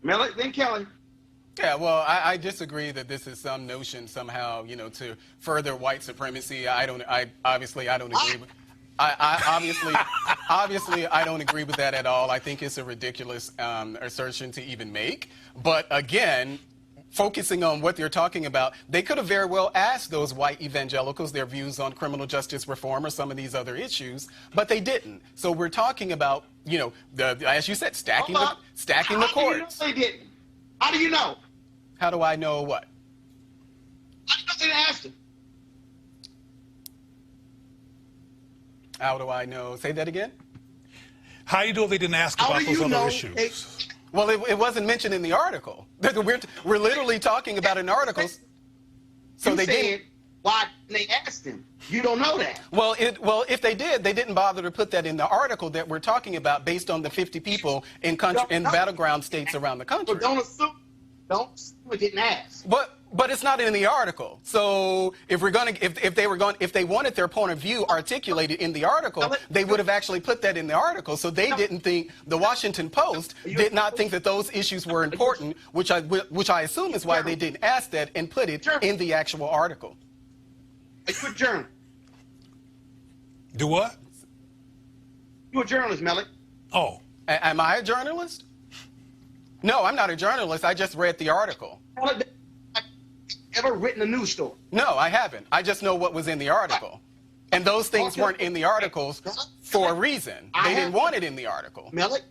Malik, then Kelly. Yeah, well, I disagree that this is some notion somehow, to further white supremacy. Obviously I don't agree with. Obviously I don't agree with that at all. I think it's a ridiculous assertion to even make. But again, focusing on what they're talking about, they could have very well asked those white evangelicals their views on criminal justice reform or some of these other issues, but they didn't. So we're talking about you know, as you said, stacking Hold up. the courts. How do you know they didn't? How do you know? How do I know what? How do you know they didn't ask them? How do I know? Say that again. How do you know they didn't ask How about do those you other know issues? Well, it wasn't mentioned in the article. We're literally talking about an article. So you they said, didn't. why didn't they ask them? You don't know that. Well, if they did, they didn't bother to put that in the article that we're talking about, based on the 50 people in battleground states around the country. But don't assume it didn't ask. But it's not in the article. So if they wanted their point of view articulated in the article, they would have actually put that in the article. So they didn't think, the Washington Post did not think that those issues were important, which I assume is why they didn't ask that and put it in the actual article. Are you a journalist? Do what? You a journalist, Melly? Oh. Am I a journalist? No, I'm not a journalist. I just read the article. Ever written a news story? No, I haven't. I just know what was in the article. And those things weren't in the articles for a reason. They didn't want it in the article. Melly,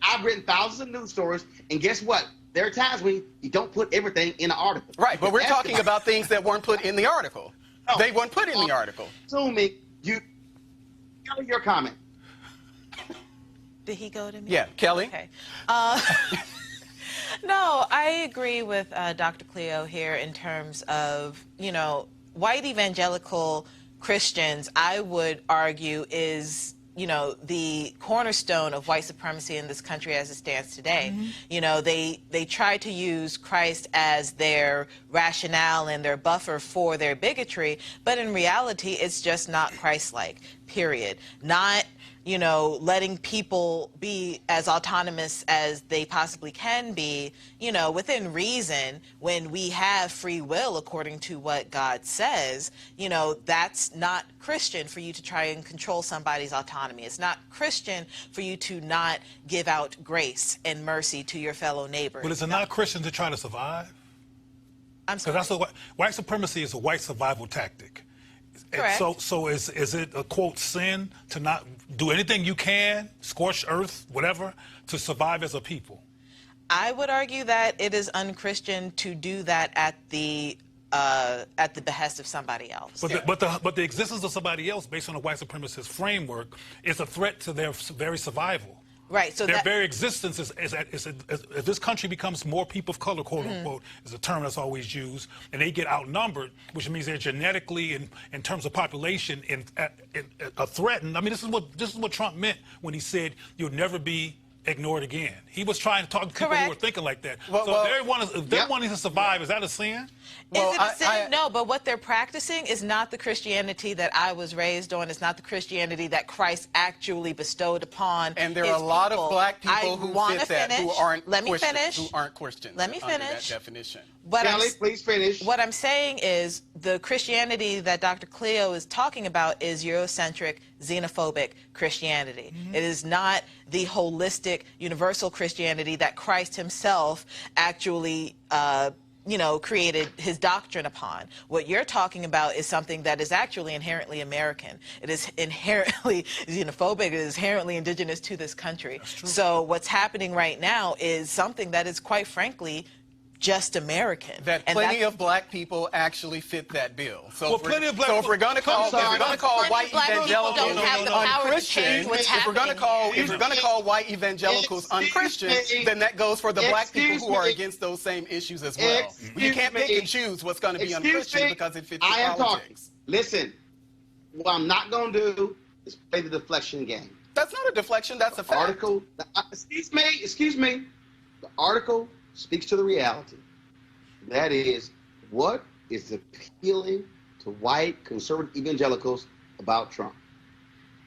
I've written thousands of news stories, and guess what? There are times when you don't put everything in an article. Right, but we're talking about things that weren't put in the article. No. They weren't put in the article. Assuming Kelly, your comment. Did he go to me? Yeah, Kelly? Okay. No, I agree with Dr. Cleo here in terms of, white evangelical Christians, I would argue, is, the cornerstone of white supremacy in this country as it stands today. Mm-hmm. They try to use Christ as their rationale and their buffer for their bigotry, but in reality, it's just not Christ-like, period. Not letting people be as autonomous as they possibly can be, within reason, when we have free will according to what God says. That's not Christian for you to try and control somebody's autonomy. It's not Christian for you to not give out grace and mercy to your fellow neighbor. But is it not Christian to try to survive? I'm sorry. Because white supremacy is a white survival tactic. Correct. So is it a, quote, sin to not do anything you can, scorched earth, whatever, to survive as a people? I would argue that it is unchristian to do that at the behest of somebody else. But the existence of somebody else based on a white supremacist framework is a threat to their very survival. Right. So their very existence is if this country becomes more people of color, quote unquote, is a term that's always used, and they get outnumbered, which means they're genetically, in terms of population, a threatened. I mean, this is what Trump meant when he said you'll never be ignored again. He was trying to talk to people who were thinking like that. If they're wanting to survive, is that a sin? Is it a sin? No, but what they're practicing is not the Christianity that I was raised on. It's not the Christianity that Christ actually bestowed upon. And there are a lot of black people who fit that, who aren't Christians. Let me finish. Under that definition. Kelly, please finish. What I'm saying is the Christianity that Dr. Cleo is talking about is Eurocentric, xenophobic Christianity. Mm-hmm. It is not the holistic, universal Christianity that Christ himself actually created his doctrine upon. What you're talking about is something that is actually inherently American. It is inherently xenophobic. It is inherently indigenous to this country. So what's happening right now is something that is, quite frankly, just American. That plenty of black people actually fit that bill. So if we're going to call white evangelicals unchristian, if we're going to call white evangelicals unchristian, then that goes for the black people who are against those same issues as well. You can't pick and choose what's going to be unchristian because it fits your politics. Listen, what I'm not going to do is play the deflection game. That's not a deflection. That's a fact. Excuse me. The article speaks to the reality. That is, what is appealing to white conservative evangelicals about Trump?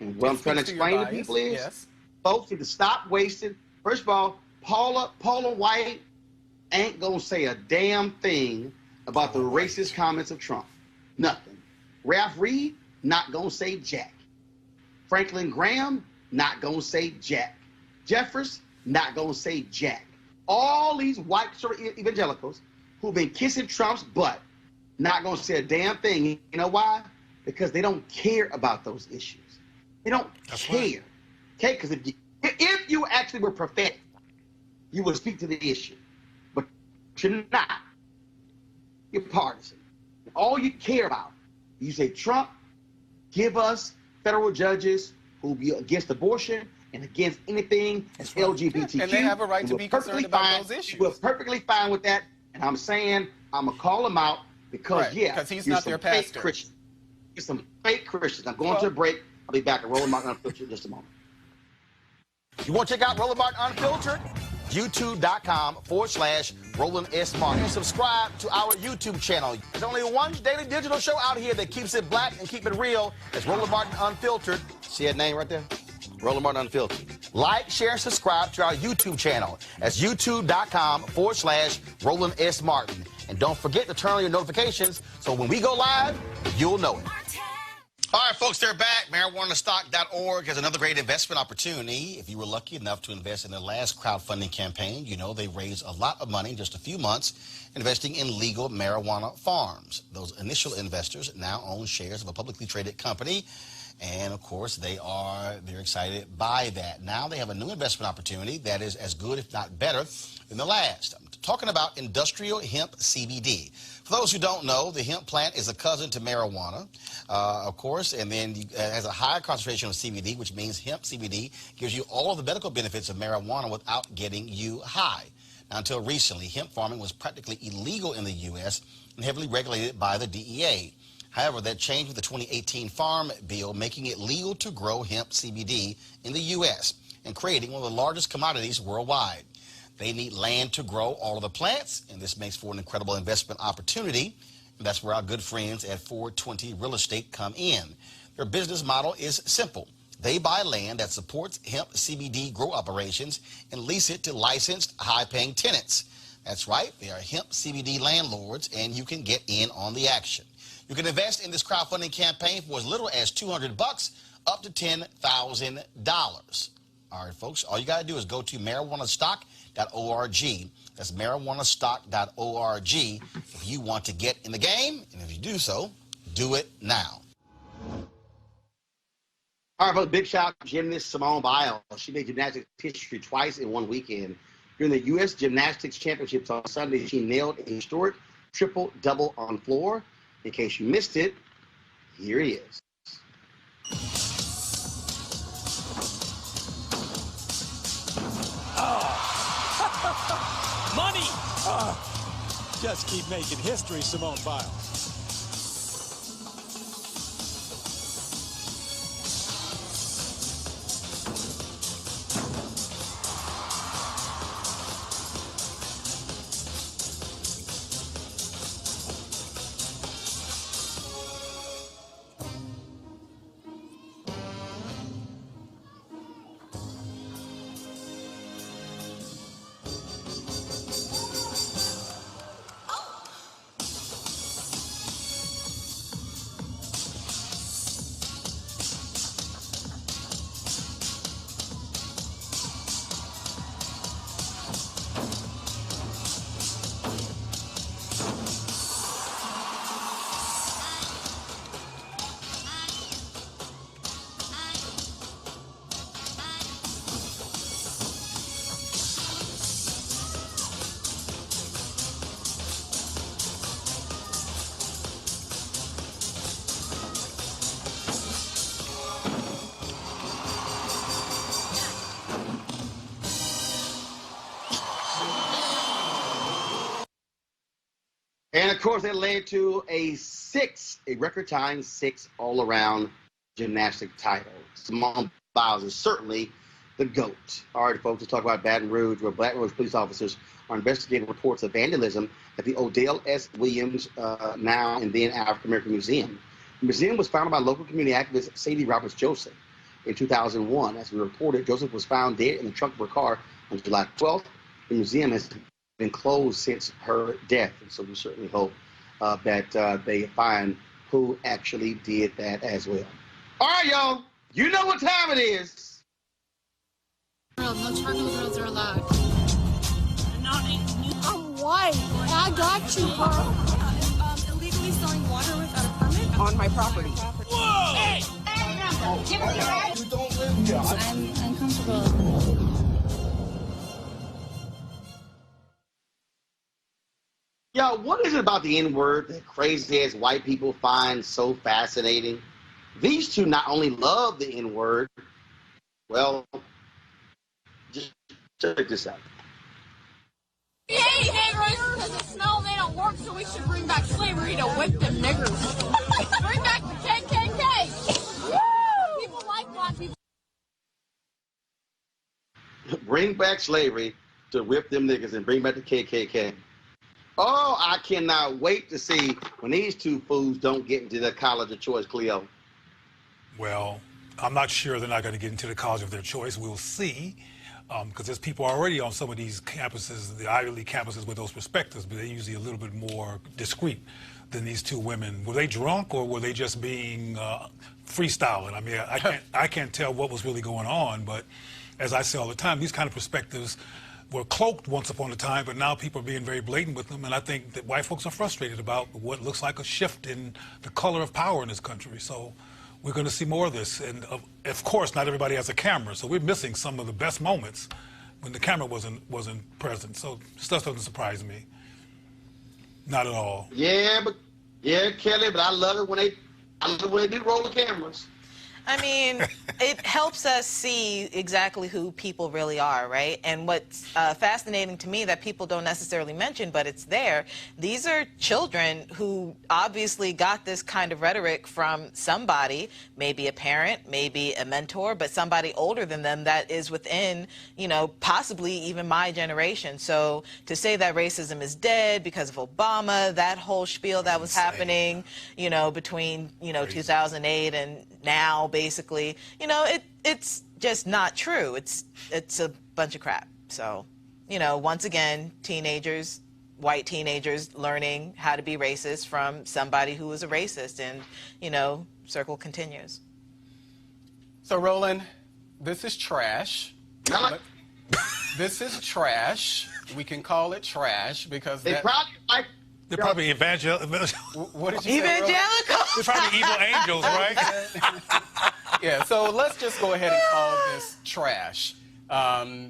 And what I'm trying to explain to people is, folks need to stop wasting. First of all, Paula White ain't going to say a damn thing about the racist comments of Trump. Nothing. Ralph Reed, not going to say jack. Franklin Graham, not going to say jack. Jeffers, not going to say jack. All these white evangelicals who've been kissing Trump's butt, not going to say a damn thing. You know why? Because they don't care about those issues. They don't care. Okay? Because if you if you actually were prophetic, you would speak to the issue. But you're not. You're partisan. All you care about, you say, Trump, give us federal judges who will be against abortion and against anything LGBTQ. And they have a right to be concerned about those issues. We're perfectly fine with that. And I'm saying, I'm going to call him out because, because he's not their pastor. Christian. You're some fake Christians. I'm going to a break. I'll be back at Roland Martin Unfiltered in just a moment. You want to check out Roland Martin Unfiltered? YouTube.com/Roland S. Martin. Subscribe to our YouTube channel. There's only one daily digital show out here that keeps it black and keep it real. It's Roland Martin Unfiltered. See that name right there? Roland Martin Unfiltered. Like, share, and subscribe to our YouTube channel. That's YouTube.com/Roland S. Martin. And don't forget to turn on your notifications so when we go live, you'll know it. All right, folks, they're back. MarijuanaStock.org has another great investment opportunity. If you were lucky enough to invest in their last crowdfunding campaign, you know they raised a lot of money in just a few months investing in legal marijuana farms. Those initial investors now own shares of a publicly traded company. And, of course, they're excited by that. Now they have a new investment opportunity that is as good, if not better, than the last. I'm talking about industrial hemp CBD. For those who don't know, the hemp plant is a cousin to marijuana, of course, and then it has a higher concentration of CBD, which means hemp CBD gives you all of the medical benefits of marijuana without getting you high. Now, until recently, hemp farming was practically illegal in the U.S. and heavily regulated by the DEA. However, that changed with the 2018 Farm Bill, making it legal to grow hemp CBD in the U.S. and creating one of the largest commodities worldwide. They need land to grow all of the plants, and this makes for an incredible investment opportunity. And that's where our good friends at 420 Real Estate come in. Their business model is simple. They buy land that supports hemp CBD grow operations and lease it to licensed, high-paying tenants. That's right, they are hemp CBD landlords, and you can get in on the action. You can invest in this crowdfunding campaign for as little as $200 up to $10,000. All right, folks, all you got to do is go to marijuanastock.org. That's marijuanastock.org if you want to get in the game. And if you do so, do it now. All right, folks, big shout out to gymnast Simone Biles. She made gymnastics history twice in one weekend. During the U.S. Gymnastics Championships on Sunday, she nailed a historic triple-double on floor. In case you missed it, here he is. Money! Just keep making history, Simone Biles. And, of course, that led to a record-tying 6 all-around gymnastic title. Simone Biles is certainly the GOAT. All right, folks, let's talk about Baton Rouge, where Baton Rouge police officers are investigating reports of vandalism at the Odell S. Williams now and then African-American Museum. The museum was founded by local community activist Sadie Roberts-Joseph in 2001. As we reported, Joseph was found dead in the trunk of her car on July 12th. The museum has been closed since her death, and so we certainly hope that they find who actually did that as well. All right, y'all, you know what time it is. No charcoal grills are allowed. I'm white. I got you, bro. Illegally selling water without a permit on my property. Whoa! Hey! I'm uncomfortable. Yo, what is it about the N-word that crazy-ass white people find so fascinating? These two not only love the N-word, well, just check this out. We hate niggers because it's snow and they don't work, so we should bring back slavery to whip them niggers. Bring back the KKK. Woo! People like black people. Bring back slavery to whip them niggas and bring back the KKK. Oh, I cannot wait to see when these two fools don't get into the college of choice, Cleo. Well, I'm not sure they're not going to get into the college of their choice. We'll see, because there's people already on some of these campuses, the Ivy League campuses, with those perspectives, but they're usually a little bit more discreet than these two women. Were they drunk or were they just being freestyling? I mean, I can't tell what was really going on, but as I say all the time, these kind of perspectives were cloaked once upon a time, but now people are being very blatant with them, and I think that white folks are frustrated about what looks like a shift in the color of power in this country. So we're going to see more of this, and of course, not everybody has a camera, so we're missing some of the best moments when the camera wasn't present. So stuff doesn't surprise me, not at all. Yeah, Kelly, but I love it when they do roll the cameras. I mean, it helps us see exactly who people really are, right? And what's fascinating to me that people don't necessarily mention, but it's there, these are children who obviously got this kind of rhetoric from somebody, maybe a parent, maybe a mentor, but somebody older than them that is within, you know, possibly even my generation. So to say that racism is dead because of Obama, that whole spiel that was happening, you know, between, you know, 2008 and now, basically, you know, it's just not true. It's a bunch of crap. So, you know, once again, teenagers, white teenagers learning how to be racist from somebody who was a racist, and, you know, circle continues. So, Roland, this is trash. This is trash. We can call it trash because They're What probably did you say, Evangelical. They're probably evil angels, right? Yeah, so let's just go ahead and call this trash.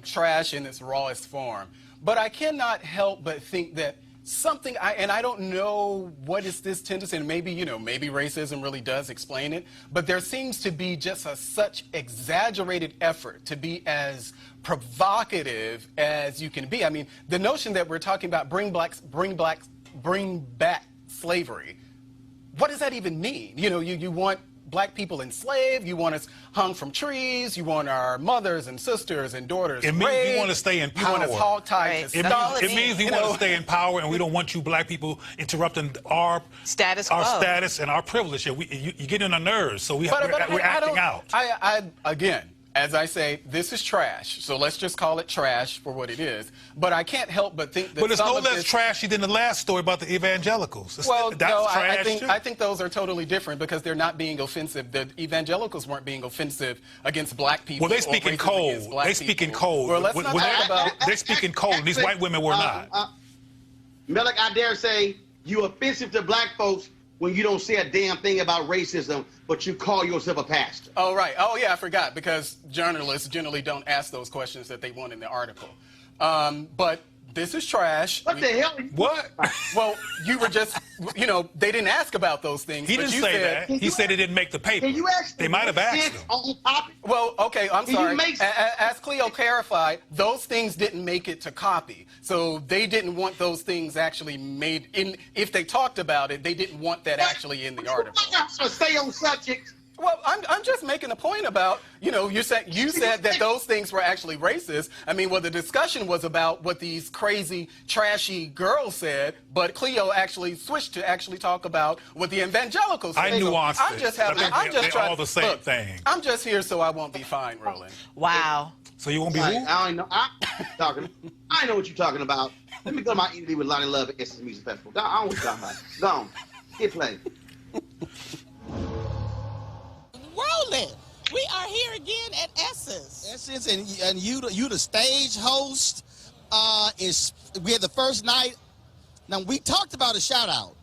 Trash in its rawest form. But I cannot help but think that something, and I don't know what is this tendency, and maybe, you know, maybe racism really does explain it, but there seems to be just such exaggerated effort to be as provocative as you can be. I mean, the notion that we're talking about bring back slavery, what does that even mean? You know, you want black people enslaved, you want us hung from trees, you want our mothers and sisters and daughters It means raped, we want to stay in power. you want us hog-tied to Right. It means we want to stay in power, and we don't want you black people interrupting our Status quo. status and our privilege. You get on our nerves, so we're acting out. Again, as I say, this is trash. So let's just call it trash for what it is. But I can't help but think that But it's some no of less this, trashy than the last story about the evangelicals. well, That's no, trash too. I think those are totally different because they're not being offensive. The evangelicals weren't being offensive against black people. Well, they speak in code. They speak in code. Well, let's not talk about. They speak in code, and these white women were not. Melik, I dare say you offensive to black folks when you don't say a damn thing about racism, but you call yourself a pastor. Oh, right. Oh, yeah, I forgot, because journalists generally don't ask those questions that they want in the article. But this is trash. What the hell? What? Well, you were just, you know, they didn't ask about those things. He but didn't you say said, that. He said it didn't make the paper. Can you actually They might have asked him. on topic? Well, okay, I'm Can you sorry. make- As Cleo clarified, those things didn't make it to copy. So they didn't want those things actually made in. If they talked about it, they didn't want that actually in the article. So stay on subject. Well, I'm just making a point about, you know, you said that those things were actually racist. I mean, well, the discussion was about what these crazy, trashy girls said, but Cleo actually switched to actually talk about what the evangelicals said. I nuanced I'm it. just I having, think I'm just they're trying. all the same look, thing. I'm just here so I won't be fined, Roland. Wow. So you won't be Like, who? I don't know. I know what you're talking about. Let me go to my interview with Lonnie Love at Essence Music Festival. I don't know what you're talking about. Go on. Hit play. Roland, we are here again at Essence. Essence, and you the stage host. We had the first night. Now we talked about a shout out.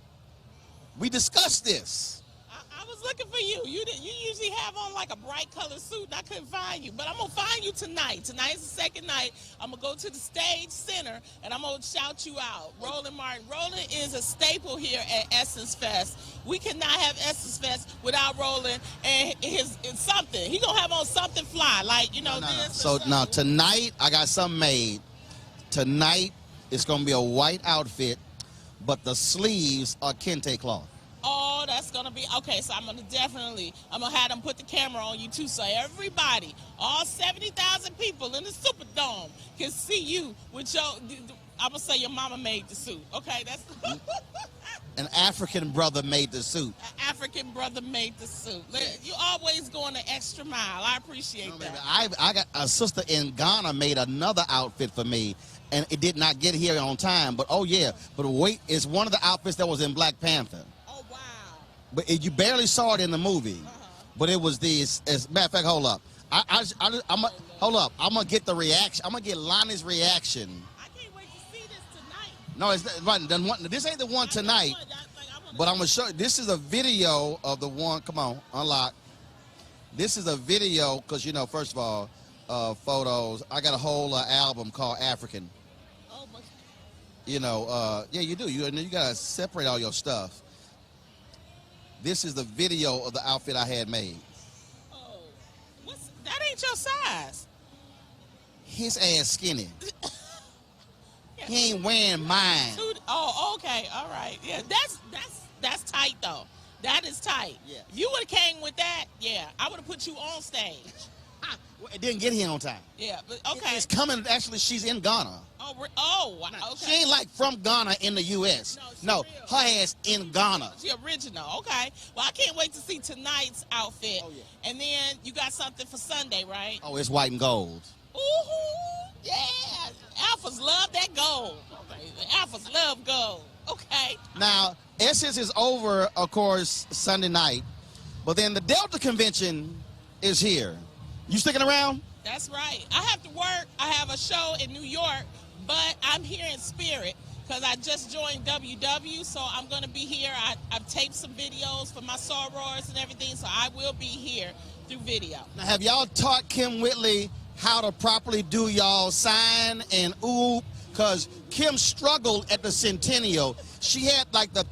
We discussed this. I was was looking for you. You usually have on like a bright colored suit, and I couldn't find you. But I'm gonna find you tonight. Tonight's the second night. I'm gonna go to the stage center, and I'm gonna shout you out. Roland Martin. Roland is a staple here at Essence Fest. We cannot have Essence Fest without Roland and his something. He gonna have on something fly, like this. So now tonight I got something made. Tonight it's gonna be a white outfit, but the sleeves are kente cloth. Oh, that's gonna be okay. So I'm gonna have them put the camera on you too, so everybody, all 70,000 people in the Superdome can see you with your. I'm gonna say your mama made the suit. Okay, that's. An African brother made the suit. An African brother made the suit. You always going the extra mile. I appreciate that. I got a sister in Ghana made another outfit for me, and it did not get here on time. But wait, it's one of the outfits that was in Black Panther. Oh wow! But you barely saw it in the movie. But it was this. As a matter of fact, hold up. Hold up. I'm gonna get the reaction. I'm gonna get Lonnie's reaction. I can't wait to see this tonight. No, it's right. This ain't the one tonight. But I'm gonna show you. This is a video of the one. Come on, unlock. This is a video because first of all, photos. I got a whole album called African. Oh my. Yeah, you do. You gotta separate all your stuff. This is the video of the outfit I had made. Oh, that ain't your size. His ass skinny. He ain't wearing mine. Oh, okay, all right. Yeah, that's tight though. That is tight. Yes. If you would have came with that, yeah, I would have put you on stage. Well, it didn't get here on time. Yeah, but okay. It's coming. Actually, she's in Ghana. Okay. She ain't like from Ghana in the U.S. No, her ass in Ghana. She original. Okay. Well, I can't wait to see tonight's outfit. Oh, yeah. And then you got something for Sunday, right? Oh, it's white and gold. Ooh, yeah. Alphas love that gold. Okay. The Alphas love gold. Okay. Now, Essence is over, of course, Sunday night. But then the Delta Convention is here. You sticking around? That's right. I have to work. I have a show in New York, but I'm here in spirit because I just joined WW, so I'm going to be here. I've taped some videos for my sorors and everything, so I will be here through video. Now, have y'all taught Kim Whitley how to properly do y'all sign and ooh? Because Kim struggled at the Centennial. She had like the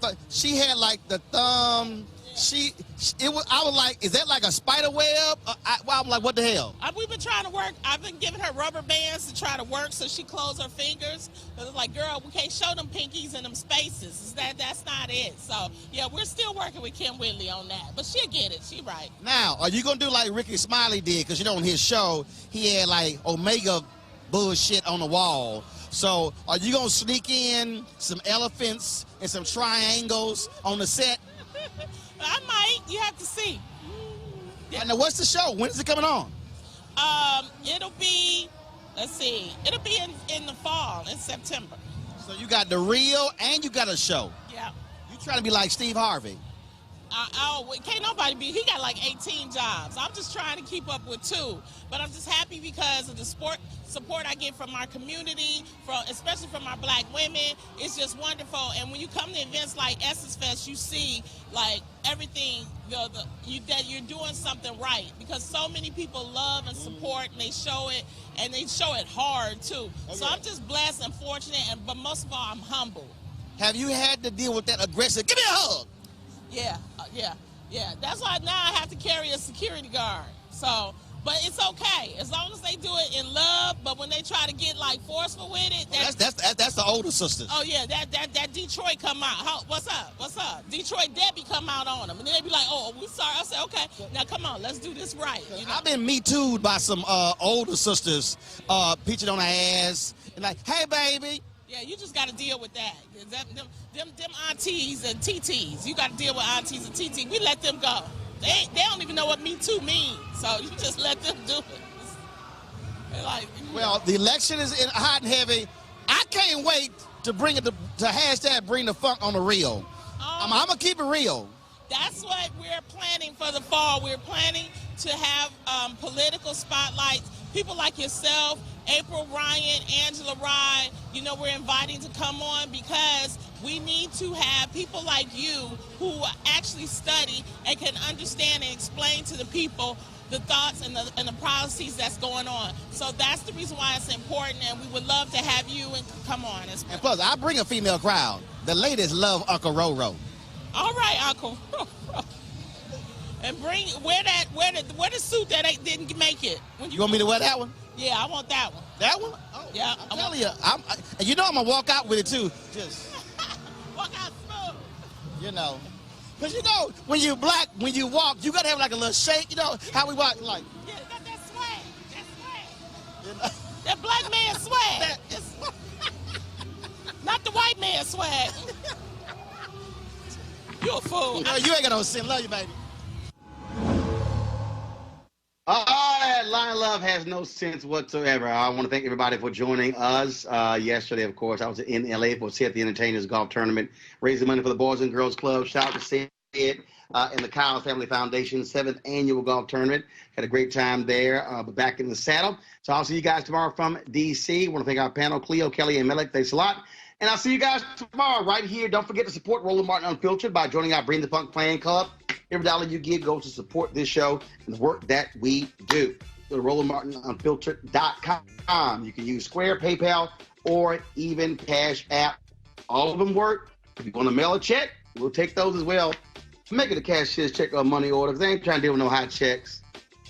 thumb. I was like, is that like a spider web? I'm like, what the hell? We've been trying to work. I've been giving her rubber bands to try to work so she closed her fingers. It's like, girl, we can't show them pinkies in them spaces. That's not it. So, yeah, we're still working with Kim Whitley on that. But she'll get it. She right. Now, are you going to do like Ricky Smiley did? Because, on his show, he had like Omega bullshit on the wall. So, are you going to sneak in some elephants and some triangles on the set? I might. You have to see. Yeah. Now, what's the show? When is it coming on? It'll be, it'll be in the fall, in September. So you got the reel and you got a show. Yeah. You trying to be like Steve Harvey. Can't nobody be. He got like 18 jobs. I'm just trying to keep up with 2. But I'm just happy because of the support I get from our community, especially from our black women. It's just wonderful. And when you come to events like Essence Fest, you see like everything that you're doing something right because so many people love and support and they show it hard too. Okay. So I'm just blessed and fortunate, but most of all, I'm humble. Have you had to deal with that aggressive? Give me a hug. Yeah. That's why now I have to carry a security guard. So, but it's okay as long as they do it in love. But when they try to get like forceful with it, that's the older sisters. Oh yeah, that Detroit come out. What's up? Detroit Debbie come out on them, and then they be like, "Oh, we sorry." I say, "Okay, now come on, let's do this right." I've been Me Too'd by some older sisters, peaching on her ass and like, "Hey, baby." Yeah, you just got to deal with that. Them aunties and TTs. You got to deal with aunties and TTs. We let them go. They don't even know what Me Too means. So you just let them do it. Well, the election is hot and heavy. I can't wait to bring it to hashtag bring the funk on the real. I'm going to keep it real. That's what we're planning for the fall. We're planning to have political spotlights. People like yourself, April Ryan, Angela Rye, we're inviting to come on because We need to have people like you who actually study and can understand and explain to the people the thoughts and the policies that's going on. So that's the reason why it's important, and we would love to have you and come on. And plus, I bring a female crowd. The ladies love Uncle Roro. All right, Uncle. And wear the suit that didn't make it. You want me to wear that one? Yeah, I want that one. That one? Oh, yeah, I'm telling you. You know I'm gonna walk out with it too. Just walk out smooth. You know, because you know when you black, when you walk, you gotta have like a little shake. You know how we walk, like. Yeah, that swag. That swag. You know? That black man swag. Not the white man swag. You a fool. You ain't got no sin. Love you, baby. That line love has no sense whatsoever. I want to thank everybody for joining us. Yesterday, of course, I was in LA for Seth the Entertainers Golf Tournament, raising money for the Boys and Girls Club. Shout out to Sadie and the Kyle Family Foundation 7th Annual Golf Tournament. Had a great time there, but back in the saddle. So I'll see you guys tomorrow from D.C. I want to thank our panel, Cleo, Kelly, and Melek. Thanks a lot. And I'll see you guys tomorrow right here. Don't forget to support Roland Martin Unfiltered by joining our Bring the Funk Fan Club. Every dollar you give goes to support this show and the work that we do. Go to RolandMartinUnfiltered.com. You can use Square, PayPal, or even Cash App. All of them work. If you want to mail a check, we'll take those as well. Make it a cashier's check or a money order because they ain't trying to deal with no hot checks.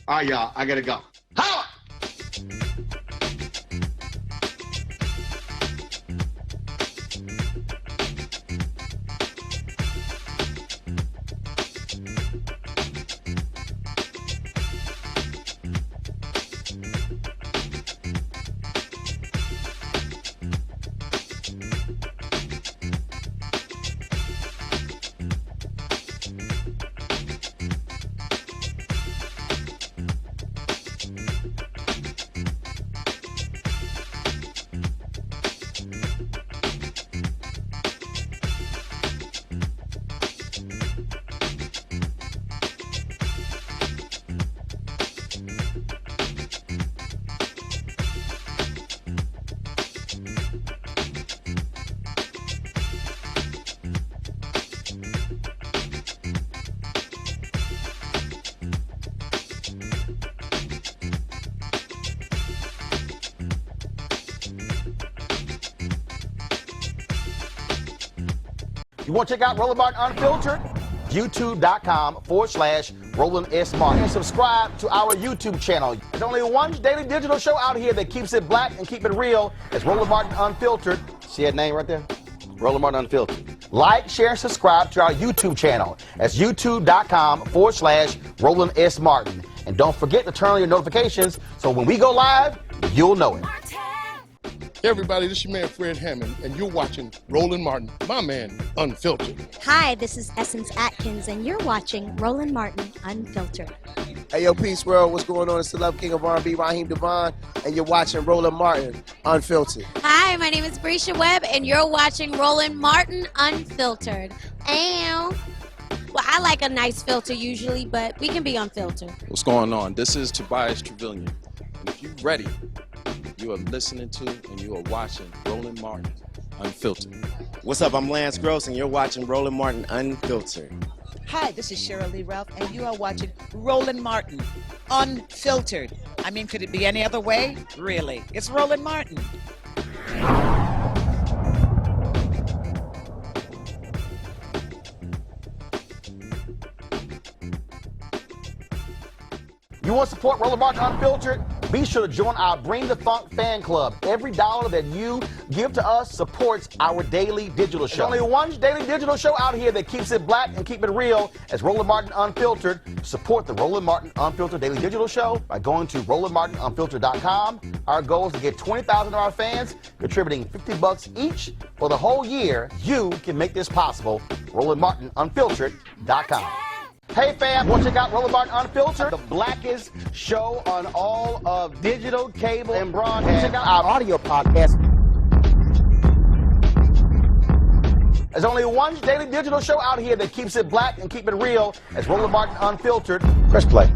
All right, y'all. I got to go. Holla! You want to check out Roland Martin Unfiltered? YouTube.com/Roland S. Martin. And subscribe to our YouTube channel. There's only one daily digital show out here that keeps it black and keep it real. It's Roland Martin Unfiltered. See that name right there? Roland Martin Unfiltered. Like, share, and subscribe to our YouTube channel. That's YouTube.com/Roland S. Martin. And don't forget to turn on your notifications so when we go live, you'll know it. Hey everybody, this is your man Fred Hammond, and you're watching Roland Martin, my man, Unfiltered. Hi, this is Essence Atkins, and you're watching Roland Martin Unfiltered. Hey, yo, Peace World, what's going on? It's the Love King of R&B, Raheem Devon, and you're watching Roland Martin Unfiltered. Hi, my name is Brescia Webb, and you're watching Roland Martin Unfiltered. Ow. Well, I like a nice filter usually, but we can be unfiltered. What's going on? This is Tobias Trevelyan, and if you're ready, you are listening to and you are watching Roland Martin Unfiltered. What's up? I'm Lance Gross, and you're watching Roland Martin Unfiltered. Hi, this is Cheryl Lee Ralph, and you are watching Roland Martin Unfiltered. I mean, could it be any other way? Really? It's Roland Martin. You want to support Roland Martin Unfiltered? Be sure to join our Bring the Funk Fan Club. Every dollar that you give to us supports our daily digital show. There's only one daily digital show out here that keeps it black and keep it real. It's Roland Martin Unfiltered. Support the Roland Martin Unfiltered daily digital show by going to RolandMartinUnfiltered.com. Our goal is to get 20,000 of our fans contributing $50 each for the whole year. You can make this possible. RolandMartinUnfiltered.com. Hey fam, want to check out Roland Martin Unfiltered, the blackest show on all of digital, cable, and broadcast. Check out our audio podcast. There's only one daily digital show out here that keeps it black and keep it real. It's Roland Martin Unfiltered. Press play.